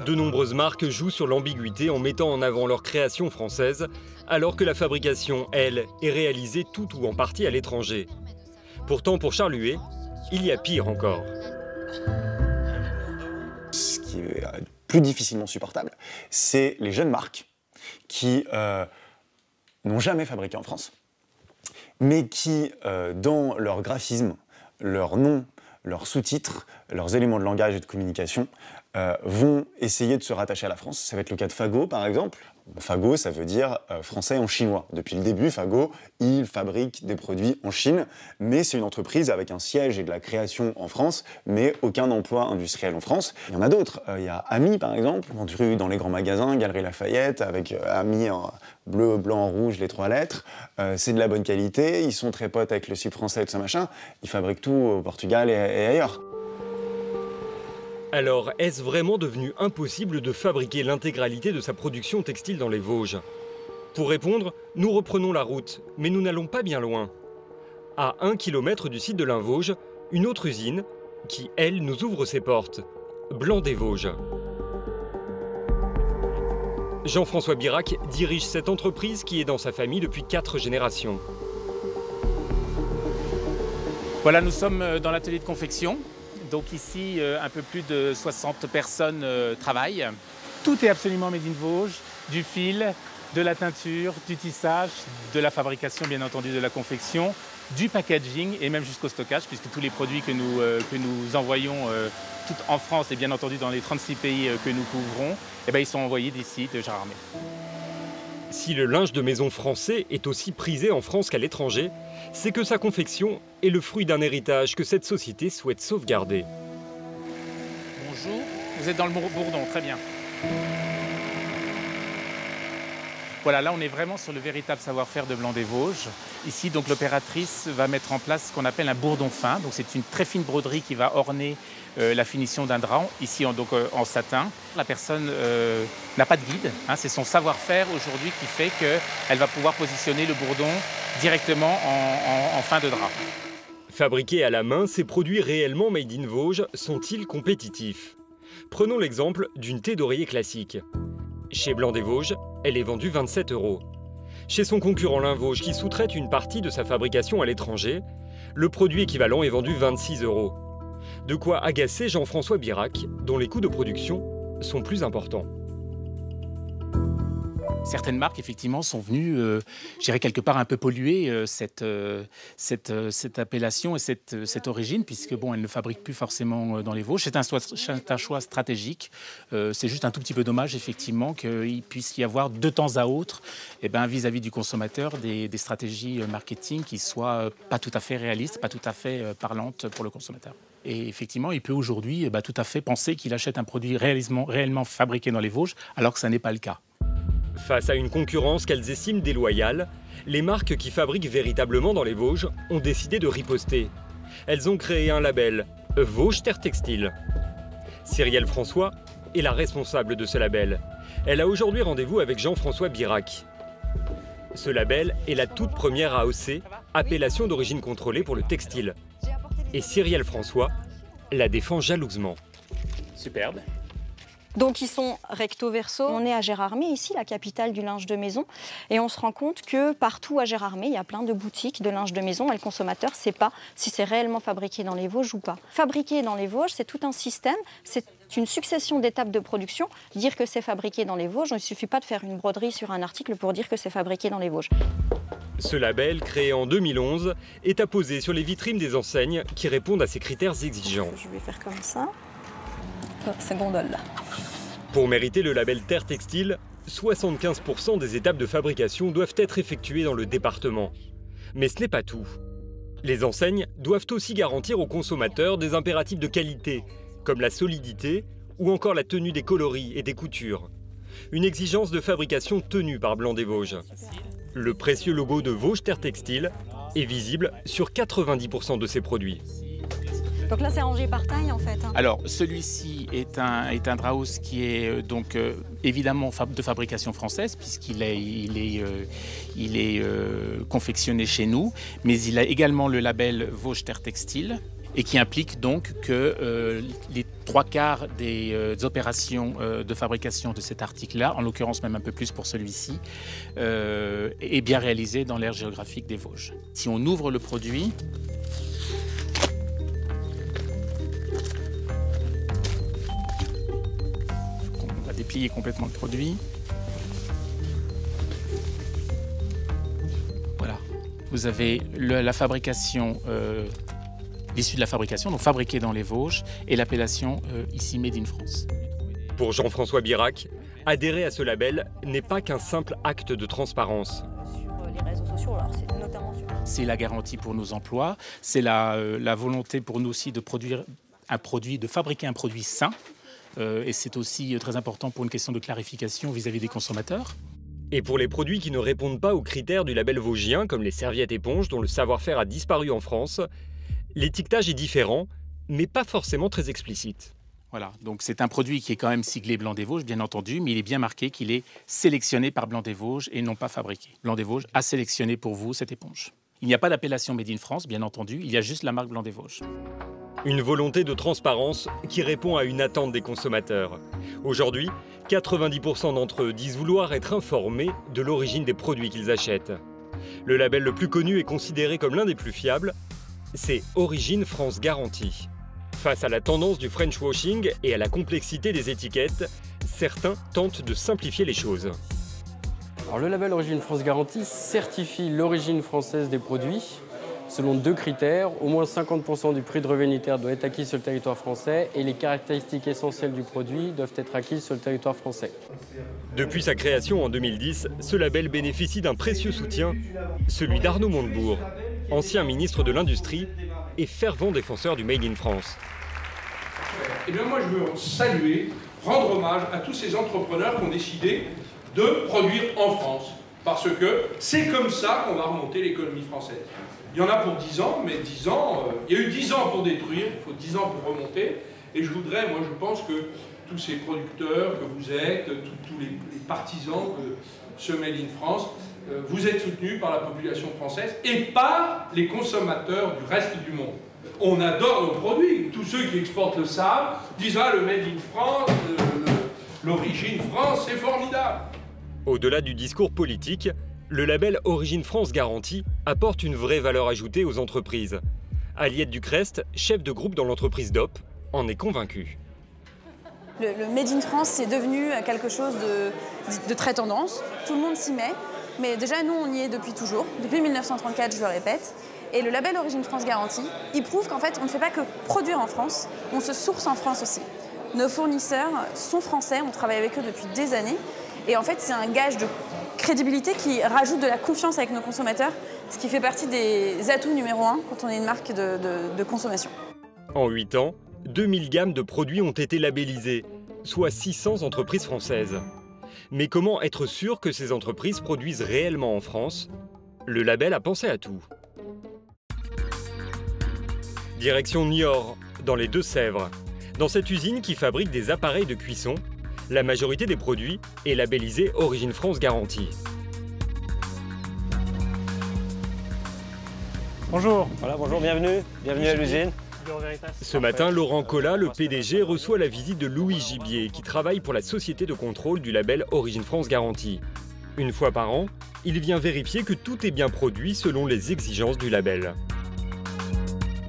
De nombreuses marques jouent sur l'ambiguïté en mettant en avant leur création française, alors que la fabrication, elle, est réalisée tout ou en partie à l'étranger. Pourtant, pour Charles Huet, il y a pire encore. Ce qui est plus difficilement supportable, c'est les jeunes marques qui n'ont jamais fabriqué en France, mais qui, dans leur graphisme, leur nom, leurs sous-titres, leurs éléments de langage et de communication vont essayer de se rattacher à la France. Ça va être le cas de Fago, par exemple. Fago, ça veut dire français en chinois. Depuis le début, Fago, il fabrique des produits en Chine, mais c'est une entreprise avec un siège et de la création en France, mais aucun emploi industriel en France. Il y en a d'autres. Il y a Ami, par exemple, vendu dans les grands magasins, Galeries Lafayette, avec Ami en bleu, blanc, rouge, les 3 lettres. C'est de la bonne qualité, ils sont très potes avec le site français et tout ça machin. Ils fabriquent tout au Portugal et ailleurs. Alors, est-ce vraiment devenu impossible de fabriquer l'intégralité de sa production textile dans les Vosges? Pour répondre, nous reprenons la route, mais nous n'allons pas bien loin. À 1 km du site de l'Invosges, une autre usine qui, elle, nous ouvre ses portes. Blanc des Vosges. Jean-François Birac dirige cette entreprise qui est dans sa famille depuis 4 générations. Voilà, nous sommes dans l'atelier de confection. Donc ici, un peu plus de 60 personnes travaillent. Tout est absolument Made in Vosges, du fil, de la teinture, du tissage, de la fabrication bien entendu de la confection, du packaging et même jusqu'au stockage, puisque tous les produits que nous envoyons tout en France et bien entendu dans les 36 pays que nous couvrons, eh bien, ils sont envoyés d'ici, de Gérard Armé. Si le linge de maison français est aussi prisé en France qu'à l'étranger, c'est que sa confection est le fruit d'un héritage que cette société souhaite sauvegarder. Bonjour, vous êtes dans le Bourdon, très bien. Voilà, là on est vraiment sur le véritable savoir-faire de Blanc des Vosges. Ici, donc l'opératrice va mettre en place ce qu'on appelle un bourdon fin. Donc c'est une très fine broderie qui va orner la finition d'un drap, ici en satin. La personne n'a pas de guide, hein, c'est son savoir-faire aujourd'hui qui fait qu'elle va pouvoir positionner le bourdon directement en fin de drap. Fabriqués à la main, ces produits réellement Made in Vosges sont-ils compétitifs? Prenons l'exemple d'une thé d'oreiller classique. Chez Blanc des Vosges, elle est vendue 27 €. Chez son concurrent l'Invosges, qui sous-traite une partie de sa fabrication à l'étranger, le produit équivalent est vendu 26 €. De quoi agacer Jean-François Birac, dont les coûts de production sont plus importants. Certaines marques, effectivement, sont venues, je dirais, quelque part un peu polluer cette appellation et cette origine, puisque, bon, elles ne fabriquent plus forcément dans les Vosges. C'est un choix stratégique. C'est juste un tout petit peu dommage, effectivement, qu'il puisse y avoir de temps à autre, vis-à-vis du consommateur, des stratégies marketing qui soient pas tout à fait réalistes, pas tout à fait parlantes pour le consommateur. Et effectivement, il peut aujourd'hui tout à fait penser qu'il achète un produit réellement fabriqué dans les Vosges, alors que ça n'est pas le cas. Face à une concurrence qu'elles estiment déloyale, les marques qui fabriquent véritablement dans les Vosges ont décidé de riposter. Elles ont créé un label, Vosges Terre Textile. Cyrielle François est la responsable de ce label. Elle a aujourd'hui rendez-vous avec Jean-François Birac. Ce label est la toute première AOC, appellation d'origine contrôlée pour le textile. Et Cyrielle François la défend jalousement. Superbe. Donc ils sont recto verso. On est à Gérard Armé, ici, la capitale du linge de maison. Et on se rend compte que partout à Gérard Armé, il y a plein de boutiques de linge de maison et le consommateur ne sait pas si c'est réellement fabriqué dans les Vosges ou pas. Fabriqué dans les Vosges, c'est tout un système, c'est une succession d'étapes de production. Dire que c'est fabriqué dans les Vosges, il ne suffit pas de faire une broderie sur un article pour dire que c'est fabriqué dans les Vosges. Ce label, créé en 2011, est apposé sur les vitrines des enseignes qui répondent à ces critères exigeants. Je vais faire comme ça. ces gondoles-là. Pour mériter le label Terre Textile, 75% des étapes de fabrication doivent être effectuées dans le département. Mais ce n'est pas tout. Les enseignes doivent aussi garantir aux consommateurs des impératifs de qualité, comme la solidité ou encore la tenue des coloris et des coutures. Une exigence de fabrication tenue par Blanc des Vosges. Le précieux logo de Vosges Terre Textile est visible sur 90% de ses produits. Donc là, c'est rangé par taille, en fait. Alors, celui-ci est un Draus qui est donc évidemment de fabrication française, puisqu'il est confectionné chez nous, mais il a également le label Vosges Terre Textile, et qui implique donc que les 3/4 des opérations de fabrication de cet article-là, en l'occurrence même un peu plus pour celui-ci, est bien réalisé dans l'aire géographique des Vosges. Si on ouvre le produit, on va déplier complètement le produit. Voilà, vous avez la fabrication. L'issue de la fabrication, donc fabriqué dans les Vosges, et l'appellation ici Made in France. Pour Jean-François Birac, adhérer à ce label n'est pas qu'un simple acte de transparence. Sur les réseaux sociaux, alors c'est notamment sur... C'est la garantie pour nos emplois, c'est la volonté pour nous aussi de fabriquer un produit sain, et c'est aussi très important pour une question de clarification vis-à-vis des consommateurs. Et pour les produits qui ne répondent pas aux critères du label vosgien, comme les serviettes éponges dont le savoir-faire a disparu en France, l'étiquetage est différent, mais pas forcément très explicite. Voilà, donc c'est un produit qui est quand même siglé Blanc des Vosges, bien entendu, mais il est bien marqué qu'il est sélectionné par Blanc des Vosges et non pas fabriqué. Blanc des Vosges a sélectionné pour vous cette éponge. Il n'y a pas d'appellation Made in France, bien entendu, il y a juste la marque Blanc des Vosges. Une volonté de transparence qui répond à une attente des consommateurs. Aujourd'hui, 90% d'entre eux disent vouloir être informés de l'origine des produits qu'ils achètent. Le label le plus connu est considéré comme l'un des plus fiables, c'est Origine France Garantie. Face à la tendance du French washing et à la complexité des étiquettes, certains tentent de simplifier les choses. Alors, le label Origine France Garantie certifie l'origine française des produits selon 2 critères. Au moins 50% du prix de revient unitaire doit être acquis sur le territoire français et les caractéristiques essentielles du produit doivent être acquises sur le territoire français. Depuis sa création en 2010, ce label bénéficie d'un précieux soutien, celui d'Arnaud Montebourg, ancien ministre de l'Industrie et fervent défenseur du Made in France. Eh bien moi je veux saluer, rendre hommage à tous ces entrepreneurs qui ont décidé de produire en France. Parce que c'est comme ça qu'on va remonter l'économie française. Il y en a pour 10 ans, mais 10 ans, il y a eu 10 ans pour détruire, il faut 10 ans pour remonter. Et je voudrais, moi je pense que tous ces producteurs que vous êtes, tous les partisans de ce Made in France, vous êtes soutenus par la population française et par les consommateurs du reste du monde. On adore nos produits. Tous ceux qui exportent le savent, disent « Ah, le Made in France, l'origine France, c'est formidable ». Au-delà du discours politique, le label Origine France Garantie apporte une vraie valeur ajoutée aux entreprises. Aliette Ducrest, chef de groupe dans l'entreprise DOP, en est convaincue. Le Made in France, c'est devenu quelque chose de très tendance. Tout le monde s'y met. Mais déjà, nous, on y est depuis toujours. Depuis 1934, je le répète. Et le label Origine France Garantie, il prouve qu'en fait, on ne fait pas que produire en France, on se source en France aussi. Nos fournisseurs sont français, on travaille avec eux depuis des années. Et en fait, c'est un gage de crédibilité qui rajoute de la confiance avec nos consommateurs, ce qui fait partie des atouts numéro 1 quand on est une marque de consommation. En 8 ans, 2000 gammes de produits ont été labellisés, soit 600 entreprises françaises. Mais comment être sûr que ces entreprises produisent réellement en France? Le label a pensé à tout. Direction Niort, dans les Deux-Sèvres. Dans cette usine qui fabrique des appareils de cuisson, la majorité des produits est labellisée Origine France Garantie. Bonjour. Voilà, bonjour, bienvenue à l'usine. Ce matin, Laurent Collat, le PDG, reçoit la visite de Louis Gibier, qui travaille pour la société de contrôle du label Origine France Garantie. Une fois par an, il vient vérifier que tout est bien produit selon les exigences du label.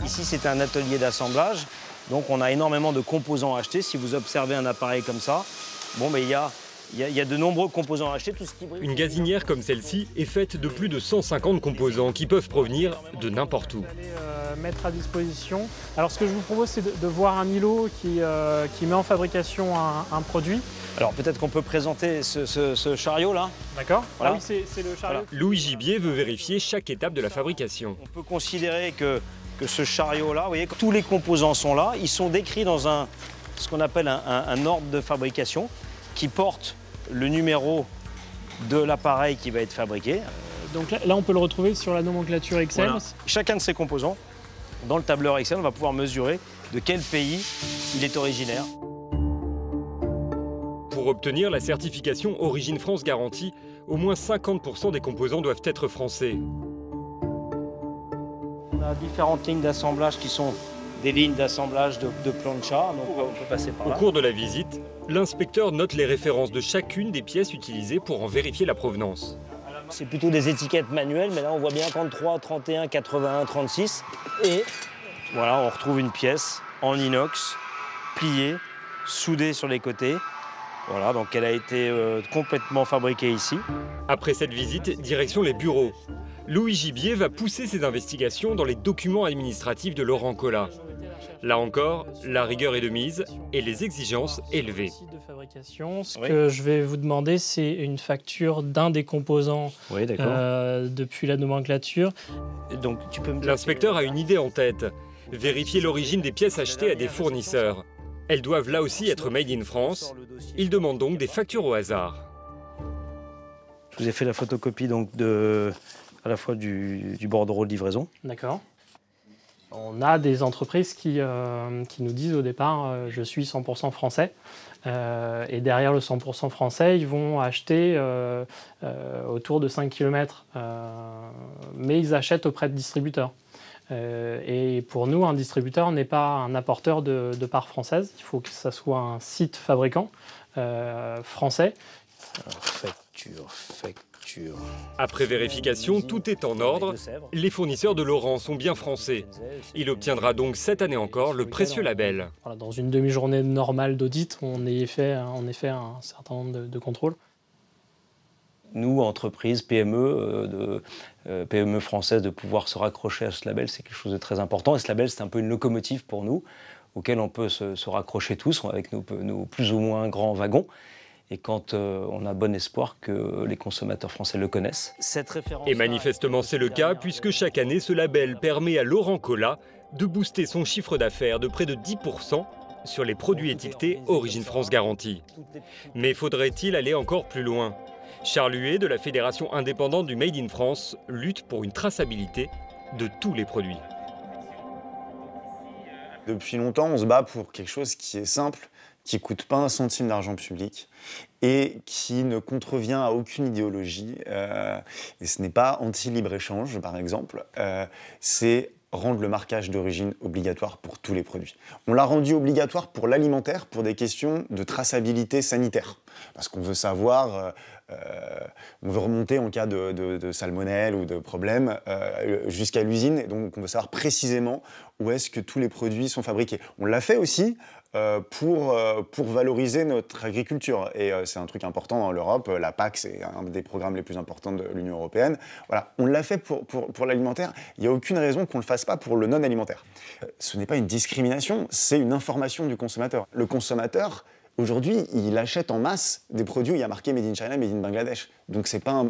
Ici, c'est un atelier d'assemblage, donc on a énormément de composants à acheter. Si vous observez un appareil comme ça, bon, mais il y a de nombreux composants à acheter. Tout ce qui brille. Une gazinière comme celle-ci est faite de plus de 150 composants qui peuvent provenir de n'importe où. mettre à disposition. Alors ce que je vous propose, c'est de voir un îlot qui met en fabrication un produit. Alors peut-être qu'on peut présenter ce chariot là. D'accord. Voilà. Ah oui, c'est le chariot. Voilà. Louis Gibier veut vérifier chaque étape de la fabrication. On peut considérer que ce chariot là, vous voyez, tous les composants sont là. Ils sont décrits dans ce qu'on appelle un ordre de fabrication qui porte le numéro de l'appareil qui va être fabriqué. Donc là, on peut le retrouver sur la nomenclature Excel. Voilà. Chacun de ces composants, dans le tableur Excel, on va pouvoir mesurer de quel pays il est originaire. Pour obtenir la certification Origine France Garantie, au moins 50% des composants doivent être français. On a différentes lignes d'assemblage qui sont des lignes d'assemblage de plancha, donc on peut passer par là. Au cours de la visite, l'inspecteur note les références de chacune des pièces utilisées pour en vérifier la provenance. C'est plutôt des étiquettes manuelles, mais là on voit bien 33, 31, 81, 36. Et voilà, on retrouve une pièce en inox, pliée, soudée sur les côtés. Voilà, donc elle a été complètement fabriquée ici. Après cette visite, direction les bureaux. Louis Gibier va pousser ses investigations dans les documents administratifs de Laurent Collat. Là encore, la rigueur est de mise et les exigences élevées. Ce que je vais vous demander, c'est une facture d'un des composants depuis la nomenclature. L'inspecteur a une idée en tête. Vérifier l'origine des pièces achetées à des fournisseurs. Elles doivent là aussi être made in France. Il demande donc des factures au hasard. Je vous ai fait la photocopie donc à la fois du bordereau de livraison. D'accord. On a des entreprises qui nous disent au départ je suis 100% français et derrière le 100% français ils vont acheter autour de 5 km mais ils achètent auprès de distributeurs. Et pour nous, un distributeur n'est pas un apporteur de parts françaises. Il faut que ça soit un site fabricant français. Facture. Après vérification, tout est en ordre. Les fournisseurs de Laurent sont bien français. Il obtiendra donc cette année encore le précieux label. Voilà, dans une demi-journée normale d'audit, on a fait un certain nombre de contrôles. Nous, entreprises, PME françaises, de pouvoir se raccrocher à ce label, c'est quelque chose de très important. Et ce label, c'est un peu une locomotive pour nous, auquel on peut se raccrocher tous, avec nos plus ou moins grands wagons. Et quand on a bon espoir que les consommateurs français le connaissent. Et manifestement, c'est le cas, puisque chaque année, ce label permet à Laurent Collat de booster son chiffre d'affaires de près de 10% sur les produits étiquetés Origine France Garantie. Mais faudrait-il aller encore plus loin ? Charles Huet, de la Fédération indépendante du Made in France, lutte pour une traçabilité de tous les produits. Depuis longtemps, on se bat pour quelque chose qui est simple, qui ne coûte pas un centime d'argent public et qui ne contrevient à aucune idéologie. Et ce n'est pas anti-libre-échange, par exemple. C'est rendre le marquage d'origine obligatoire pour tous les produits. On l'a rendu obligatoire pour l'alimentaire pour des questions de traçabilité sanitaire. Parce qu'on veut savoir, on veut remonter en cas de salmonelle ou de problème jusqu'à l'usine. Et donc on veut savoir précisément où est-ce que tous les produits sont fabriqués. On l'a fait aussi pour valoriser notre agriculture. Et c'est un truc important dans l'Europe. La PAC, c'est un des programmes les plus importants de l'Union européenne. Voilà, on l'a fait pour l'alimentaire. Il n'y a aucune raison qu'on ne le fasse pas pour le non-alimentaire. Ce n'est pas une discrimination, c'est une information du consommateur. Le consommateur, aujourd'hui, il achète en masse des produits où il y a marqué Made in China, Made in Bangladesh. Donc c'est pas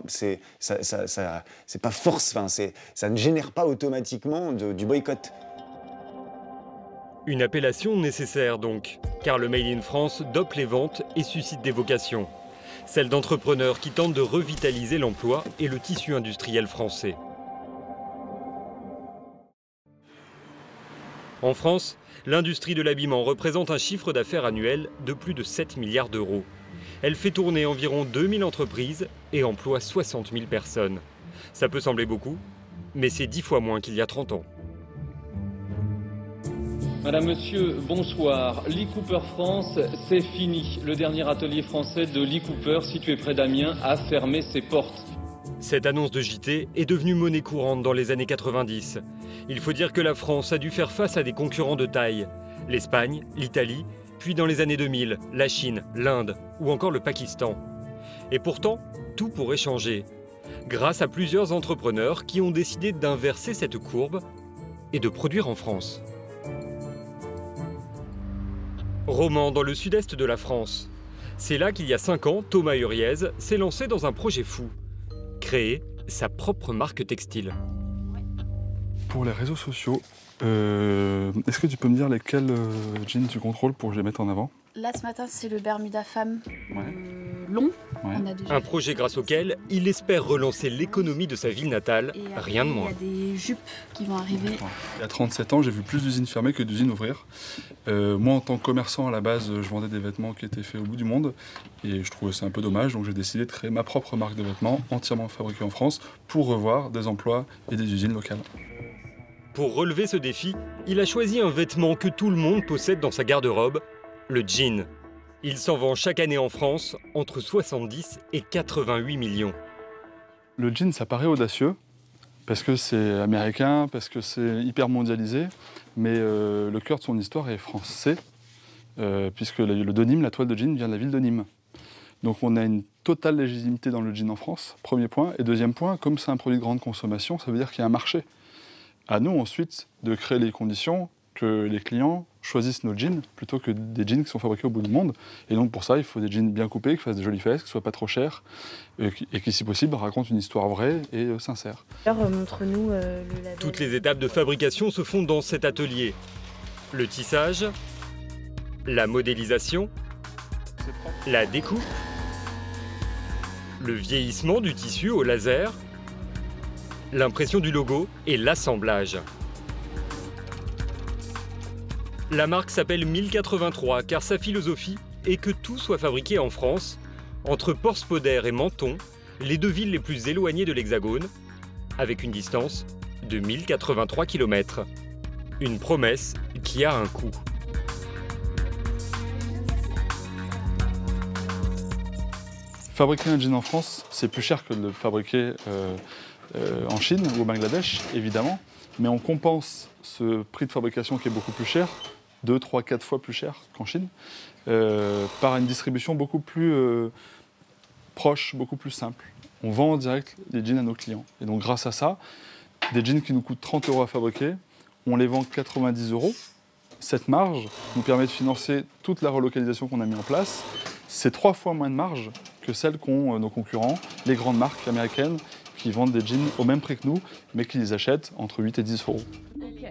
force, ça ne génère pas automatiquement du boycott. Une appellation nécessaire donc, car le Made in France dope les ventes et suscite des vocations. Celle d'entrepreneurs qui tentent de revitaliser l'emploi et le tissu industriel français. En France, l'industrie de l'habillement représente un chiffre d'affaires annuel de plus de 7 milliards d'euros. Elle fait tourner environ 2000 entreprises et emploie 60 000 personnes. Ça peut sembler beaucoup, mais c'est 10 fois moins qu'il y a 30 ans. Madame, Monsieur, bonsoir. Lee Cooper France, c'est fini. Le dernier atelier français de Lee Cooper, situé près d'Amiens, a fermé ses portes. Cette annonce de JT est devenue monnaie courante dans les années 90. Il faut dire que la France a dû faire face à des concurrents de taille. L'Espagne, l'Italie, puis dans les années 2000, la Chine, l'Inde ou encore le Pakistan. Et pourtant, tout pourrait changer. Grâce à plusieurs entrepreneurs qui ont décidé d'inverser cette courbe et de produire en France. Romans, dans le sud-est de la France. C'est là qu'il y a 5 ans, Thomas Huriez s'est lancé dans un projet fou. Créer sa propre marque textile. Pour les réseaux sociaux, est-ce que tu peux me dire lesquels jeans tu contrôles pour que je les mette en avant? Là, ce matin, c'est le Bermuda Femme long. Ouais. On a déjà Un projet grâce auquel il espère relancer l'économie de sa ville natale, rien de moins. Il y a des jupes qui vont arriver. Il y a 37 ans, j'ai vu plus d'usines fermer que d'usines ouvrir. Moi, en tant que commerçant, à la base, je vendais des vêtements qui étaient faits au bout du monde. Et je trouvais ça un peu dommage, donc j'ai décidé de créer ma propre marque de vêtements entièrement fabriquée en France pour revoir des emplois et des usines locales. Pour relever ce défi, il a choisi un vêtement que tout le monde possède dans sa garde-robe, le jean. Il s'en vend chaque année en France entre 70 et 88 millions. Le jean, ça paraît audacieux, parce que c'est américain, parce que c'est hyper mondialisé, mais le cœur de son histoire est français, puisque le denim, la toile de jean, vient de la ville de Nîmes. Donc on a une totale légitimité dans le jean en France, premier point. Et deuxième point, comme c'est un produit de grande consommation, ça veut dire qu'il y a un marché. À nous ensuite de créer les conditions que les clients choisissent nos jeans plutôt que des jeans qui sont fabriqués au bout du monde. Et donc pour ça, il faut des jeans bien coupés, qui fassent des jolies fesses, qui ne soient pas trop chers et qui, si possible, racontent une histoire vraie et sincère. Alors, montre-nous le label. Toutes les étapes de fabrication se font dans cet atelier. Le tissage, la modélisation, la découpe, le vieillissement du tissu au laser, l'impression du logo et l'assemblage. La marque s'appelle 1083 car sa philosophie est que tout soit fabriqué en France, entre Porspoder et Menton, les deux villes les plus éloignées de l'Hexagone, avec une distance de 1083 km. Une promesse qui a un coût. Fabriquer un jean en France, c'est plus cher que de le fabriquer en Chine ou au Bangladesh, évidemment, mais on compense ce prix de fabrication qui est beaucoup plus cher, 2, 3, 4 fois plus cher qu'en Chine, par une distribution beaucoup plus proche, beaucoup plus simple. On vend en direct les jeans à nos clients. Et donc grâce à ça, des jeans qui nous coûtent 30 € à fabriquer, on les vend 90 €. Cette marge nous permet de financer toute la relocalisation qu'on a mis en place. C'est 3 fois moins de marge que celle qu'ont nos concurrents, les grandes marques américaines, qui vendent des jeans au même prix que nous, mais qui les achètent entre 8 et 10 €.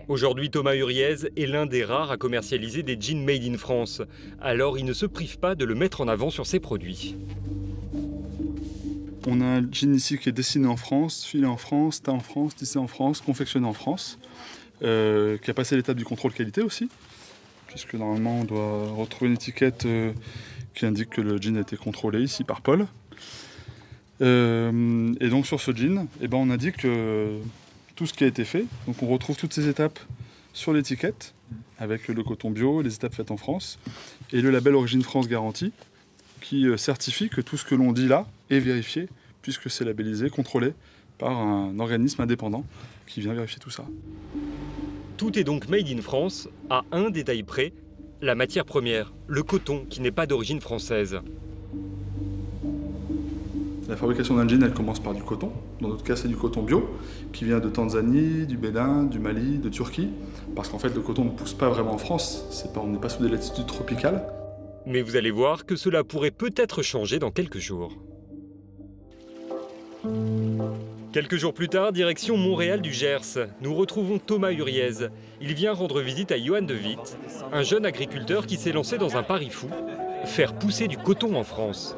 Aujourd'hui, Thomas Huriez est l'un des rares à commercialiser des jeans made in France. Alors il ne se prive pas de le mettre en avant sur ses produits. On a un jean ici qui est dessiné en France, filé en France, teint en France, tissé en France, confectionné en France, qui a passé l'étape du contrôle qualité aussi, puisque normalement on doit retrouver une étiquette qui indique que le jean a été contrôlé ici par Paul. Et donc sur ce jean, on indique tout ce qui a été fait. Donc on retrouve toutes ces étapes sur l'étiquette, avec le coton bio, les étapes faites en France, et le label Origine France Garantie, qui certifie que tout ce que l'on dit là est vérifié, puisque c'est labellisé, contrôlé par un organisme indépendant qui vient vérifier tout ça. Tout est donc made in France, à un détail près, la matière première, le coton, qui n'est pas d'origine française. La fabrication d'un jean, elle commence par du coton. Dans notre cas, c'est du coton bio, qui vient de Tanzanie, du Bénin, du Mali, de Turquie. Parce qu'en fait, le coton ne pousse pas vraiment en France. On n'est pas sous des latitudes tropicales. Mais vous allez voir que cela pourrait peut-être changer dans quelques jours. Quelques jours plus tard, direction Montréal du Gers, nous retrouvons Thomas Huriez. Il vient rendre visite à Johan de Witt, un jeune agriculteur qui s'est lancé dans un pari fou, faire pousser du coton en France.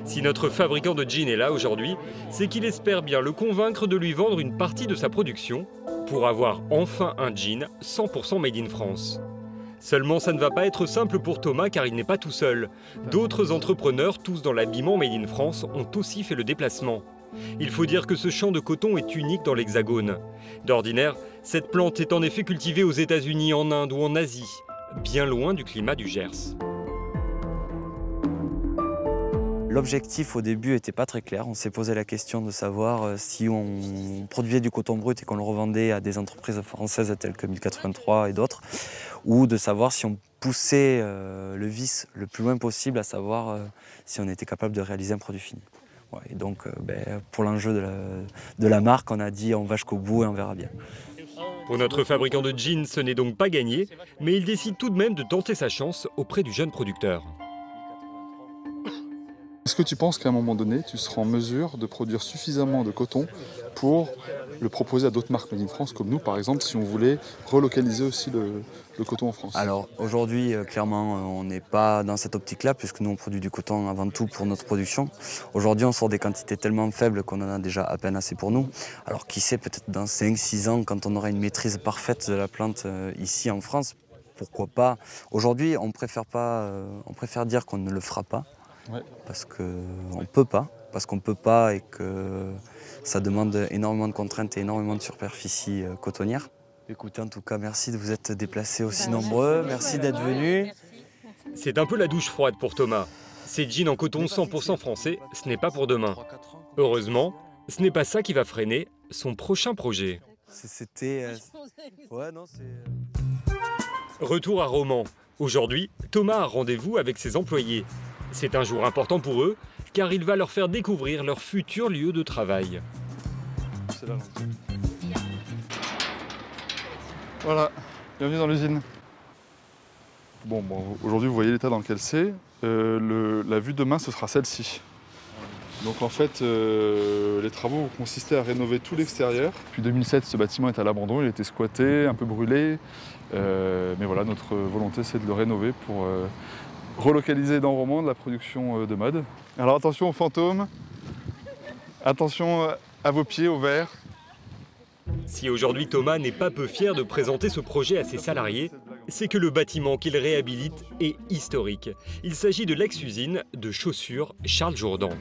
Si notre fabricant de jeans est là aujourd'hui, c'est qu'il espère bien le convaincre de lui vendre une partie de sa production pour avoir enfin un jean 100% made in France. Seulement, ça ne va pas être simple pour Thomas car il n'est pas tout seul. D'autres entrepreneurs, tous dans l'habillement made in France, ont aussi fait le déplacement. Il faut dire que ce champ de coton est unique dans l'Hexagone. D'ordinaire, cette plante est en effet cultivée aux États-Unis, en Inde ou en Asie, bien loin du climat du Gers. L'objectif au début n'était pas très clair. On s'est posé la question de savoir si on produisait du coton brut et qu'on le revendait à des entreprises françaises telles que 1083 et d'autres, ou de savoir si on poussait le vice le plus loin possible, à savoir si on était capable de réaliser un produit fini. Ouais, et donc, pour l'enjeu de la marque, on a dit on va jusqu'au bout et on verra bien. Pour notre fabricant de jeans, ce n'est donc pas gagné, mais il décide tout de même de tenter sa chance auprès du jeune producteur. Est-ce que tu penses qu'à un moment donné, tu seras en mesure de produire suffisamment de coton pour le proposer à d'autres marques Made in France, comme nous par exemple, si on voulait relocaliser aussi le coton en France? Alors aujourd'hui, clairement, on n'est pas dans cette optique-là, puisque nous on produit du coton avant tout pour notre production. Aujourd'hui, on sort des quantités tellement faibles qu'on en a déjà à peine assez pour nous. Alors qui sait, peut-être dans 5-6 ans, quand on aura une maîtrise parfaite de la plante ici en France, pourquoi pas. Aujourd'hui, on préfère dire qu'on ne le fera pas. Ouais. Parce qu'on peut pas, et que ça demande énormément de contraintes et énormément de superficie cotonnière. Écoutez, en tout cas, merci de vous être déplacés aussi nombreux, merci d'être venus. C'est un peu la douche froide pour Thomas. Ces jeans en coton 100% français, ce n'est pas pour demain. Heureusement, ce n'est pas ça qui va freiner son prochain projet. Retour à Romans. Aujourd'hui, Thomas a rendez-vous avec ses employés. C'est un jour important pour eux, car il va leur faire découvrir leur futur lieu de travail. Voilà, bienvenue dans l'usine. Bon, aujourd'hui vous voyez l'état dans lequel c'est. La vue de demain, ce sera celle-ci. Donc en fait, les travaux vont consister à rénover tout l'extérieur. Depuis 2007, ce bâtiment est à l'abandon, il a été squatté, un peu brûlé. Mais voilà, notre volonté, c'est de le rénover pour relocaliser dans Romans de la production de mode. Alors attention aux fantômes, attention à vos pieds, au verre. Si aujourd'hui Thomas n'est pas peu fier de présenter ce projet à ses salariés, c'est que le bâtiment qu'il réhabilite est historique. Il s'agit de l'ex-usine de chaussures Charles Jourdan.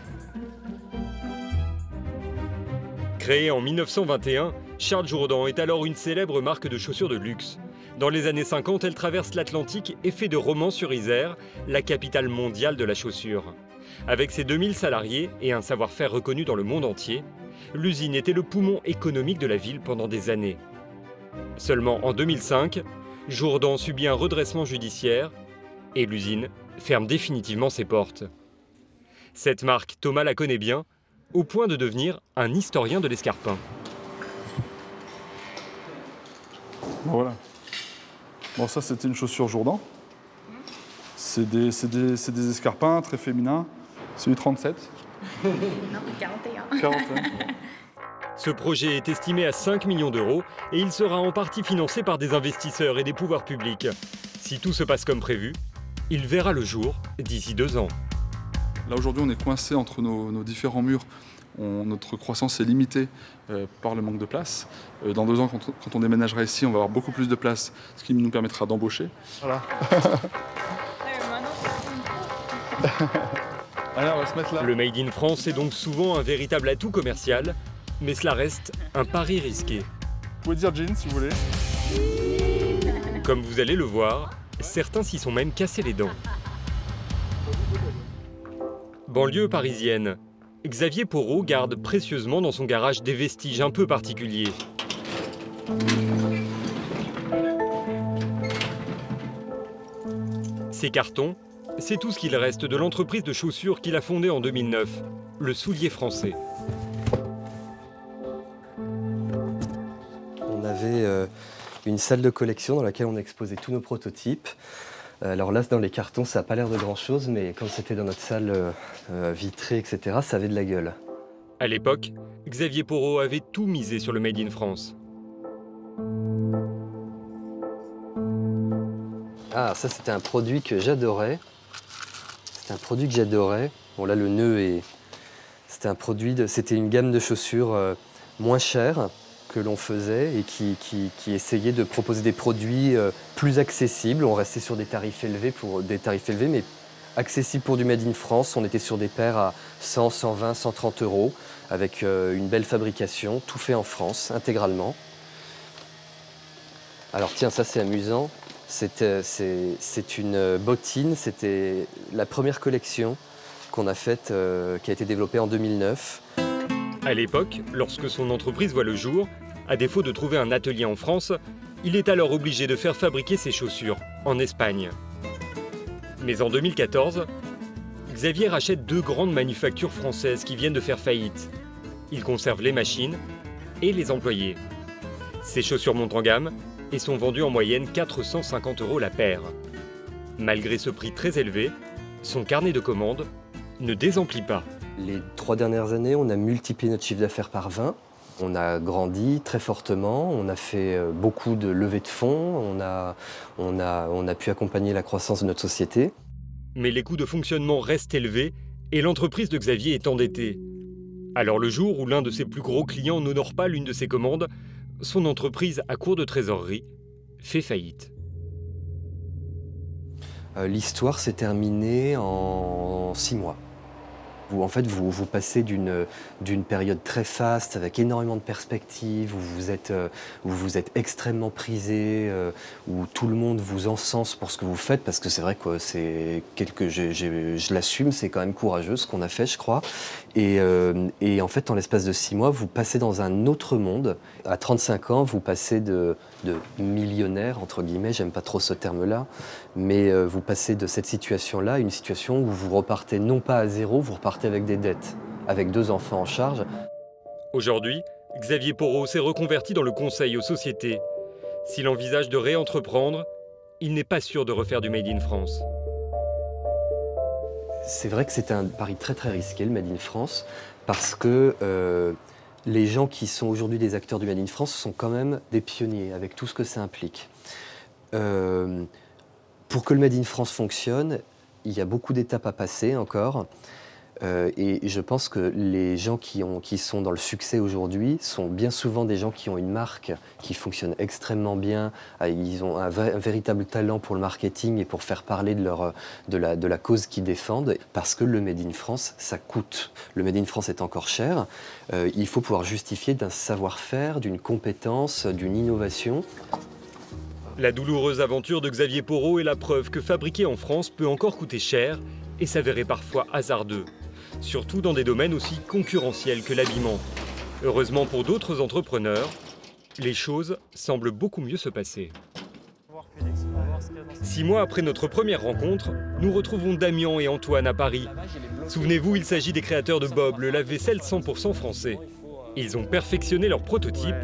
Créée en 1921, Charles Jourdan est alors une célèbre marque de chaussures de luxe. Dans les années 50, elle traverse l'Atlantique et fait de Romans-sur-Isère la capitale mondiale de la chaussure. Avec ses 2000 salariés et un savoir-faire reconnu dans le monde entier, l'usine était le poumon économique de la ville pendant des années. Seulement en 2005, Jourdan subit un redressement judiciaire et l'usine ferme définitivement ses portes. Cette marque, Thomas la connaît bien, au point de devenir un historien de l'escarpin. Voilà. Bon, ça c'était une chaussure Jourdan. C'est des escarpins très féminins. C'est du 37. Non, 41. 41. Ce projet est estimé à 5 millions d'euros et il sera en partie financé par des investisseurs et des pouvoirs publics. Si tout se passe comme prévu, il verra le jour d'ici 2 ans. Là aujourd'hui on est coincé entre nos différents murs. Notre croissance est limitée par le manque de place. Dans 2 ans, quand on déménagera ici, on va avoir beaucoup plus de place, ce qui nous permettra d'embaucher. Voilà. Allez, on va se mettre là. Le Made in France est donc souvent un véritable atout commercial, mais cela reste un pari risqué. Vous pouvez dire jean si vous voulez. Comme vous allez le voir, certains s'y sont même cassés les dents. Banlieue parisienne. Xavier Porot garde précieusement dans son garage des vestiges un peu particuliers. Ces cartons, c'est tout ce qu'il reste de l'entreprise de chaussures qu'il a fondée en 2009, le Soulier Français. On avait une salle de collection dans laquelle on exposait tous nos prototypes. Alors là, dans les cartons, ça n'a pas l'air de grand-chose, mais quand c'était dans notre salle vitrée, etc., ça avait de la gueule. À l'époque, Xavier Porot avait tout misé sur le Made in France. Ah, ça, c'était un produit que j'adorais. Bon, là, le nœud est... C'était une gamme de chaussures moins chères que l'on faisait et qui essayait de proposer des produits plus accessibles. On restait sur des tarifs élevés, mais accessibles pour du Made in France. On était sur des paires à 100, 120, 130 euros, avec une belle fabrication, tout fait en France, intégralement. Alors tiens, ça c'est amusant. C'est une bottine, c'était la première collection qu'on a faite, qui a été développée en 2009. À l'époque, lorsque son entreprise voit le jour, à défaut de trouver un atelier en France, il est alors obligé de faire fabriquer ses chaussures en Espagne. Mais en 2014, Xavier rachète 2 grandes manufactures françaises qui viennent de faire faillite. Il conserve les machines et les employés. Ces chaussures montent en gamme et sont vendues en moyenne 450 € la paire. Malgré ce prix très élevé, son carnet de commandes ne désemplit pas. Les 3 dernières années, on a multiplié notre chiffre d'affaires par 20. On a grandi très fortement, on a fait beaucoup de levées de fonds, on a pu accompagner la croissance de notre société. Mais les coûts de fonctionnement restent élevés et l'entreprise de Xavier est endettée. Alors le jour où l'un de ses plus gros clients n'honore pas l'une de ses commandes, son entreprise, à court de trésorerie, fait faillite. L'histoire s'est terminée en 6 mois. En fait, vous passez d'une période très faste, avec énormément de perspectives, où vous êtes extrêmement prisé, où tout le monde vous encense pour ce que vous faites, parce que c'est vrai que je l'assume, c'est quand même courageux ce qu'on a fait, je crois. Et en fait, en l'espace de 6 mois, vous passez dans un autre monde. À 35 ans, vous passez de millionnaire, entre guillemets, j'aime pas trop ce terme-là, mais vous passez de cette situation-là à une situation où vous repartez non pas à zéro, vous repartez avec des dettes, avec 2 enfants en charge. Aujourd'hui, Xavier Porot s'est reconverti dans le conseil aux sociétés. S'il envisage de réentreprendre, il n'est pas sûr de refaire du Made in France. C'est vrai que c'est un pari très très risqué, le Made in France, parce que les gens qui sont aujourd'hui des acteurs du Made in France sont quand même des pionniers, avec tout ce que ça implique. Pour que le Made in France fonctionne, il y a beaucoup d'étapes à passer encore. Et je pense que les gens qui sont dans le succès aujourd'hui sont bien souvent des gens qui ont une marque qui fonctionne extrêmement bien. Ils ont un véritable talent pour le marketing et pour faire parler de la cause qu'ils défendent. Parce que le Made in France, ça coûte. Le Made in France est encore cher. Il faut pouvoir justifier d'un savoir-faire, d'une compétence, d'une innovation. La douloureuse aventure de Xavier Porot est la preuve que fabriquer en France peut encore coûter cher et s'avérer parfois hasardeux. Surtout dans des domaines aussi concurrentiels que l'habillement. Heureusement pour d'autres entrepreneurs, les choses semblent beaucoup mieux se passer. 6 mois après notre première rencontre, nous retrouvons Damien et Antoine à Paris. Souvenez-vous, il s'agit des créateurs de Bob, le lave-vaisselle 100% français. Ils ont perfectionné leur prototype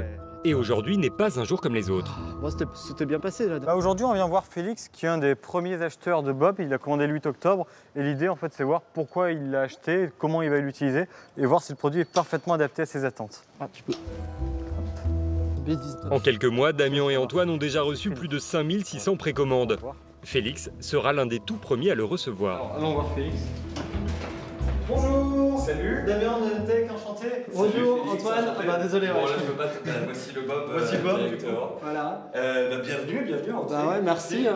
et aujourd'hui n'est pas un jour comme les autres. Bon, c'était bien passé là. Aujourd'hui, on vient voir Félix, qui est un des premiers acheteurs de Bob. Il l'a commandé le 8 octobre. Et l'idée, en fait, c'est voir pourquoi il l'a acheté, comment il va l'utiliser et voir si le produit est parfaitement adapté à ses attentes. Ah, tu peux. B19. En quelques mois, Damien et Antoine ont déjà reçu plus de 5600 précommandes. Félix sera l'un des tout premiers à le recevoir. Alors, allons voir Félix. Bonjour. Salut. Damien de Tech, enchanté. Bonjour Salut, Félix, Antoine. Bah, désolé. Bon, là, je peux pas voici le Bob. Voici Bob. Voilà. Bienvenue Antoine. Bah ouais, merci.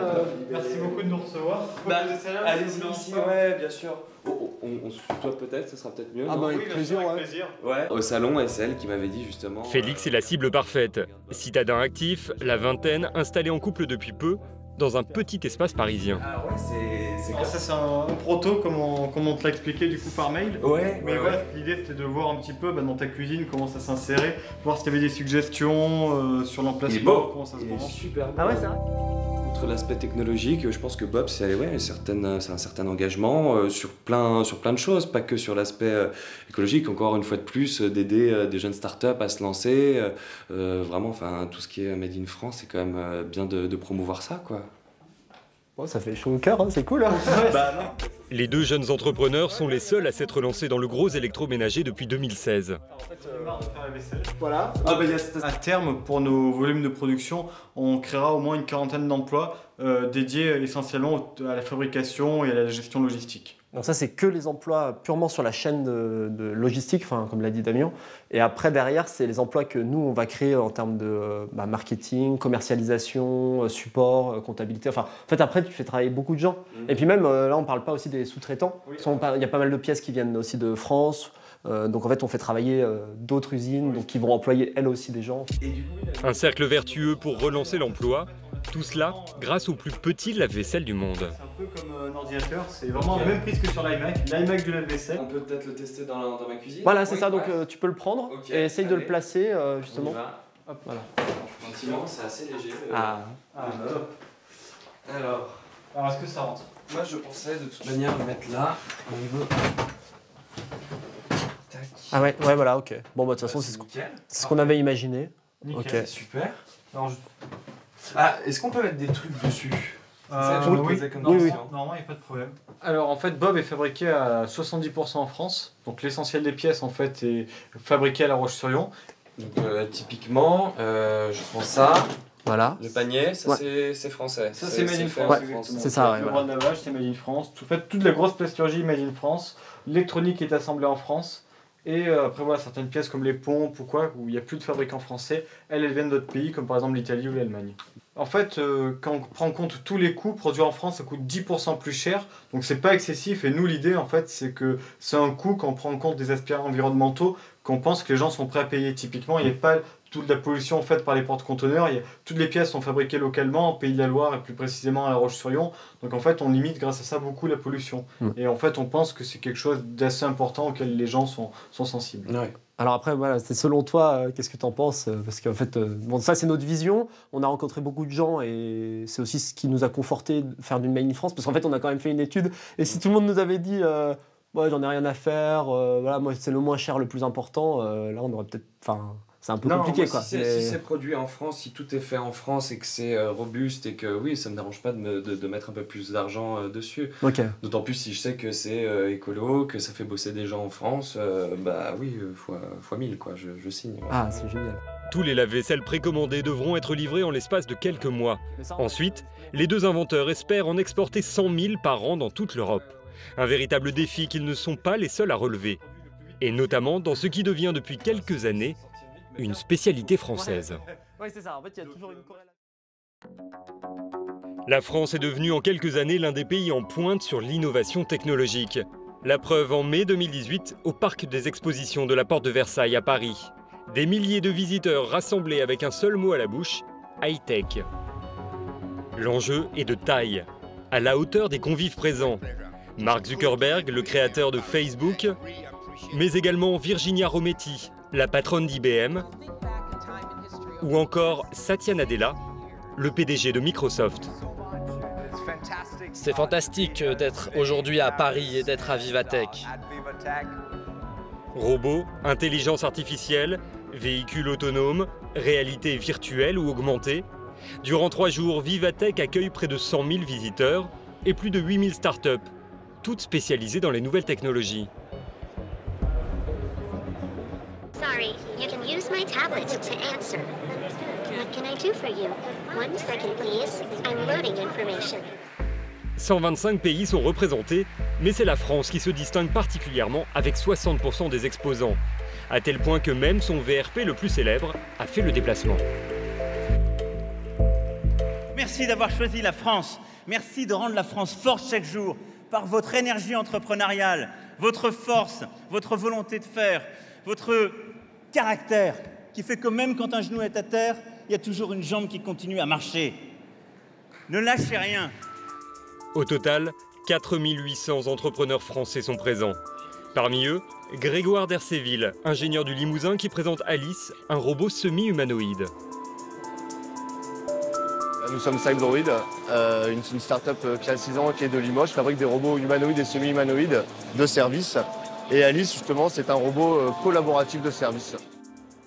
Merci beaucoup de nous recevoir. Allez-y ici, ouais, bien sûr. On se tutoie peut-être, ce sera peut-être mieux. Ah non bah avec plaisir, Ouais. Au salon, c'est elle qui m'avait dit justement. Félix est la cible parfaite. Citadin actif, la vingtaine, installé en couple depuis peu, dans un petit espace parisien. Ah ouais, c'est ça, c'est un proto, comme on te l'a expliqué du coup par mail. Ouais. Mais ouais. L'idée c'était de voir un petit peu dans ta cuisine comment ça s'insérait, voir si tu avais des suggestions sur l'emplacement, comment ça se branche. Super beau. Ah ouais, c'est vrai. Outre l'aspect technologique, je pense que Bob, c'est un certain engagement sur plein de choses, pas que sur l'aspect écologique. Encore une fois de plus, d'aider des jeunes startups à se lancer. Vraiment, enfin, tout ce qui est Made in France, c'est quand même bien de promouvoir ça, quoi. Bon, ça fait chaud au cœur, hein, c'est cool. Hein. Les 2 jeunes entrepreneurs sont les seuls à s'être lancés dans le gros électroménager depuis 2016. Voilà. À terme, pour nos volumes de production, on créera au moins une 40aine d'emplois dédiés essentiellement à la fabrication et à la gestion logistique. Donc ça, c'est que les emplois purement sur la chaîne de logistique, comme l'a dit Damien. Et après, derrière, c'est les emplois que nous, on va créer en termes de marketing, commercialisation, support, comptabilité. Enfin, en fait, après, tu fais travailler beaucoup de gens. Et puis même, là, on ne parle pas aussi des sous-traitants. Il y a pas mal de pièces qui viennent aussi de France. Donc en fait, on fait travailler d'autres usines qui vont employer elles aussi des gens. Un cercle vertueux pour relancer l'emploi. Tout cela grâce au plus petit lave-vaisselle du monde. C'est un peu comme un ordinateur, c'est vraiment la même prise que sur l'iMac, l'iMac du lave-vaisselle. On peut peut-être le tester dans ma cuisine. Voilà, c'est ça, donc tu peux le prendre et essaye de le placer justement. Hop, voilà. Gentiment, c'est assez léger. Hop. Alors, est-ce que ça rentre? Moi, je pensais de toute manière le mettre là, au niveau. Ah ouais, voilà, ok. Bon, bah de toute façon, c'est ce qu'on avait imaginé. Nickel. Ok, super. Ah, est-ce qu'on peut mettre des trucs dessus? C'est ça que je me posais comme oui. question. Normalement, il n'y a pas de problème. Alors, en fait, Bob est fabriqué à 70% en France. Donc, l'essentiel des pièces, en fait, est fabriqué à La Roche-sur-Yon. Donc, typiquement, je prends ça. Voilà. Le panier, ça Ouais. c'est français. Ça, c'est Made in fait en France. France. C'est ça, ouais. Le bras de lavage, c'est Made in France. En fait, toute la grosse plasturgie Made in France. L'électronique est assemblée en France. Et après, voilà, certaines pièces comme les pompes ou quoi, où il n'y a plus de fabricants français, elles viennent d'autres pays, comme par exemple l'Italie ou l'Allemagne. En fait, quand on prend en compte tous les coûts, produire en France, ça coûte 10% plus cher. Donc, c'est pas excessif. Et nous, l'idée, en fait, c'est que c'est un coût, quand on prend en compte des aspects environnementaux, qu'on pense que les gens sont prêts à payer. Typiquement, il n'y a pas toute la pollution faite par les porte-conteneurs. Toutes les pièces sont fabriquées localement, en Pays de la Loire et plus précisément à La Roche-sur-Yon. Donc en fait, on limite grâce à ça beaucoup la pollution. Et en fait, on pense que c'est quelque chose d'assez important auquel les gens sont sensibles. Ouais. Alors après, voilà, c'est selon toi, qu'est-ce que tu en penses? Parce qu'en fait, bon, ça c'est notre vision. On a rencontré beaucoup de gens et c'est aussi ce qui nous a conforté de faire du Made in France. Parce qu'en fait, on a quand même fait une étude. Et si tout le monde nous avait dit, ouais, j'en ai rien à faire, voilà, moi c'est le moins cher, le plus important, là on aurait peut-être. Enfin, c'est un peu compliqué, quoi. Si c'est produit en France, si tout est fait en France et que c'est robuste et que oui, ça me dérange pas de mettre un peu plus d'argent dessus. Ok. D'autant plus si je sais que c'est écolo, que ça fait bosser des gens en France, bah oui, fois 1000 quoi, je signe. Ouais. Ah, c'est génial. Tous les lave-vaisselle précommandés devront être livrés en l'espace de quelques mois. Ensuite, les deux inventeurs espèrent en exporter 100 000 par an dans toute l'Europe. Un véritable défi qu'ils ne sont pas les seuls à relever. Et notamment dans ce qui devient depuis quelques années une spécialité française. Ouais, c'est ça. En fait, il y a toujours une corrélation. La France est devenue en quelques années l'un des pays en pointe sur l'innovation technologique. La preuve en mai 2018 au parc des expositions de la Porte de Versailles à Paris. Des milliers de visiteurs rassemblés avec un seul mot à la bouche, high-tech. L'enjeu est de taille, à la hauteur des convives présents. Mark Zuckerberg, le créateur de Facebook, mais également Virginia Rometty, la patronne d'IBM, ou encore Satya Nadella, le PDG de Microsoft. C'est fantastique d'être aujourd'hui à Paris et d'être à Vivatech. Robots, intelligence artificielle, véhicules autonomes, réalité virtuelle ou augmentée. Durant 3 jours, Vivatech accueille près de 100 000 visiteurs et plus de 8 000 startups, toutes spécialisées dans les nouvelles technologies. Sorry, you can use my tablet to answer. What can I do for you? 1 second, please. I'm loading information. 125 pays sont représentés, mais c'est la France qui se distingue particulièrement avec 60% des exposants, à tel point que même son VRP le plus célèbre a fait le déplacement. Merci d'avoir choisi la France. Merci de rendre la France forte chaque jour par votre énergie entrepreneuriale, votre force, votre volonté de faire, votre caractère qui fait que même quand un genou est à terre, il y a toujours une jambe qui continue à marcher. Ne lâchez rien. Au total, 4800 entrepreneurs français sont présents. Parmi eux, Grégoire Dercéville, ingénieur du Limousin qui présente Alice, un robot semi-humanoïde. Nous sommes Cybroid, une start-up qui a 6 ans, qui est de Limoges, fabrique des robots humanoïdes et semi-humanoïdes de service. Et Alice, justement, c'est un robot collaboratif de service.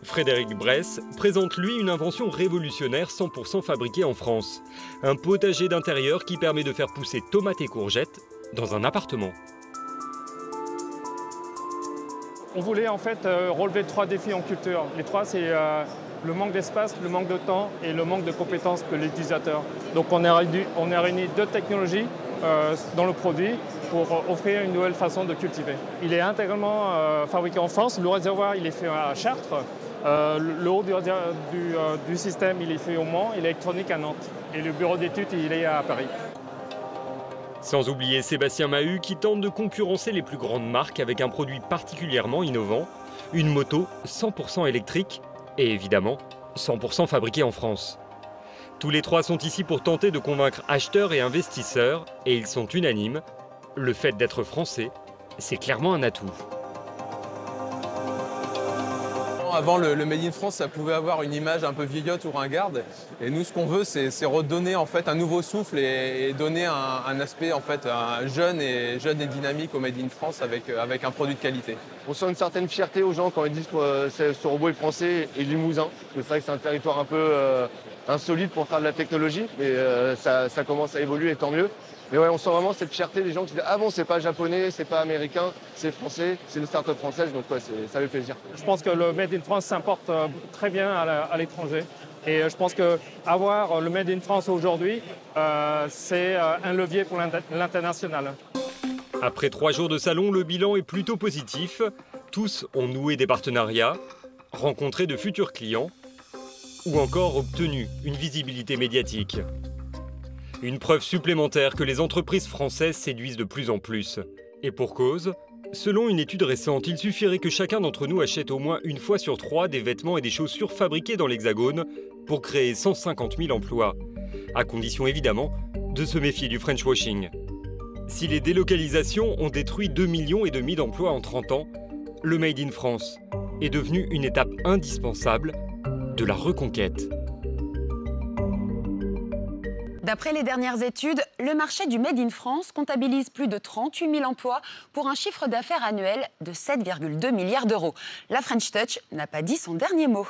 Frédéric Bress présente lui une invention révolutionnaire 100% fabriquée en France. Un potager d'intérieur qui permet de faire pousser tomates et courgettes dans un appartement. On voulait en fait relever 3 défis en culture. Les 3, c'est le manque d'espace, le manque de temps et le manque de compétences de l'utilisateur. Donc on a réuni 2 technologies dans le produit pour offrir une nouvelle façon de cultiver. Il est intégralement fabriqué en France. Le réservoir, il est fait à Chartres. Le haut du système, il est fait au Mans, et l'électronique à Nantes. Et le bureau d'études, il est à Paris. Sans oublier Sébastien Mahut qui tente de concurrencer les plus grandes marques avec un produit particulièrement innovant, une moto 100% électrique et évidemment 100% fabriquée en France. Tous les 3 sont ici pour tenter de convaincre acheteurs et investisseurs et ils sont unanimes, le fait d'être français, c'est clairement un atout. Avant, le Made in France, ça pouvait avoir une image un peu vieillotte ou ringarde. Et nous, ce qu'on veut, c'est redonner en fait un nouveau souffle et donner un aspect en fait jeune et dynamique au Made in France avec un produit de qualité. On sent une certaine fierté aux gens quand ils disent que ce robot est français et limousin. Parce que c'est vrai que c'est un territoire un peu insolite pour faire de la technologie, mais ça commence à évoluer et tant mieux. Mais ouais, on sent vraiment cette fierté des gens qui disent « Ah bon, c'est pas japonais, c'est pas américain, c'est français, c'est une start-up française », donc ouais, ça fait plaisir. Je pense que le Made in France s'importe très bien à l'étranger. Et je pense qu'avoir le Made in France aujourd'hui, c'est un levier pour l'international. Après 3 jours de salon, le bilan est plutôt positif. Tous ont noué des partenariats, rencontré de futurs clients ou encore obtenu une visibilité médiatique. Une preuve supplémentaire que les entreprises françaises séduisent de plus en plus. Et pour cause, selon une étude récente, il suffirait que chacun d'entre nous achète au moins une fois sur 3 des vêtements et des chaussures fabriqués dans l'Hexagone pour créer 150 000 emplois. À condition évidemment de se méfier du French washing. Si les délocalisations ont détruit 2,5 millions d'emplois en 30 ans, le Made in France est devenu une étape indispensable de la reconquête. D'après les dernières études, le marché du Made in France comptabilise plus de 38 000 emplois pour un chiffre d'affaires annuel de 7,2 milliards d'euros. La French Touch n'a pas dit son dernier mot.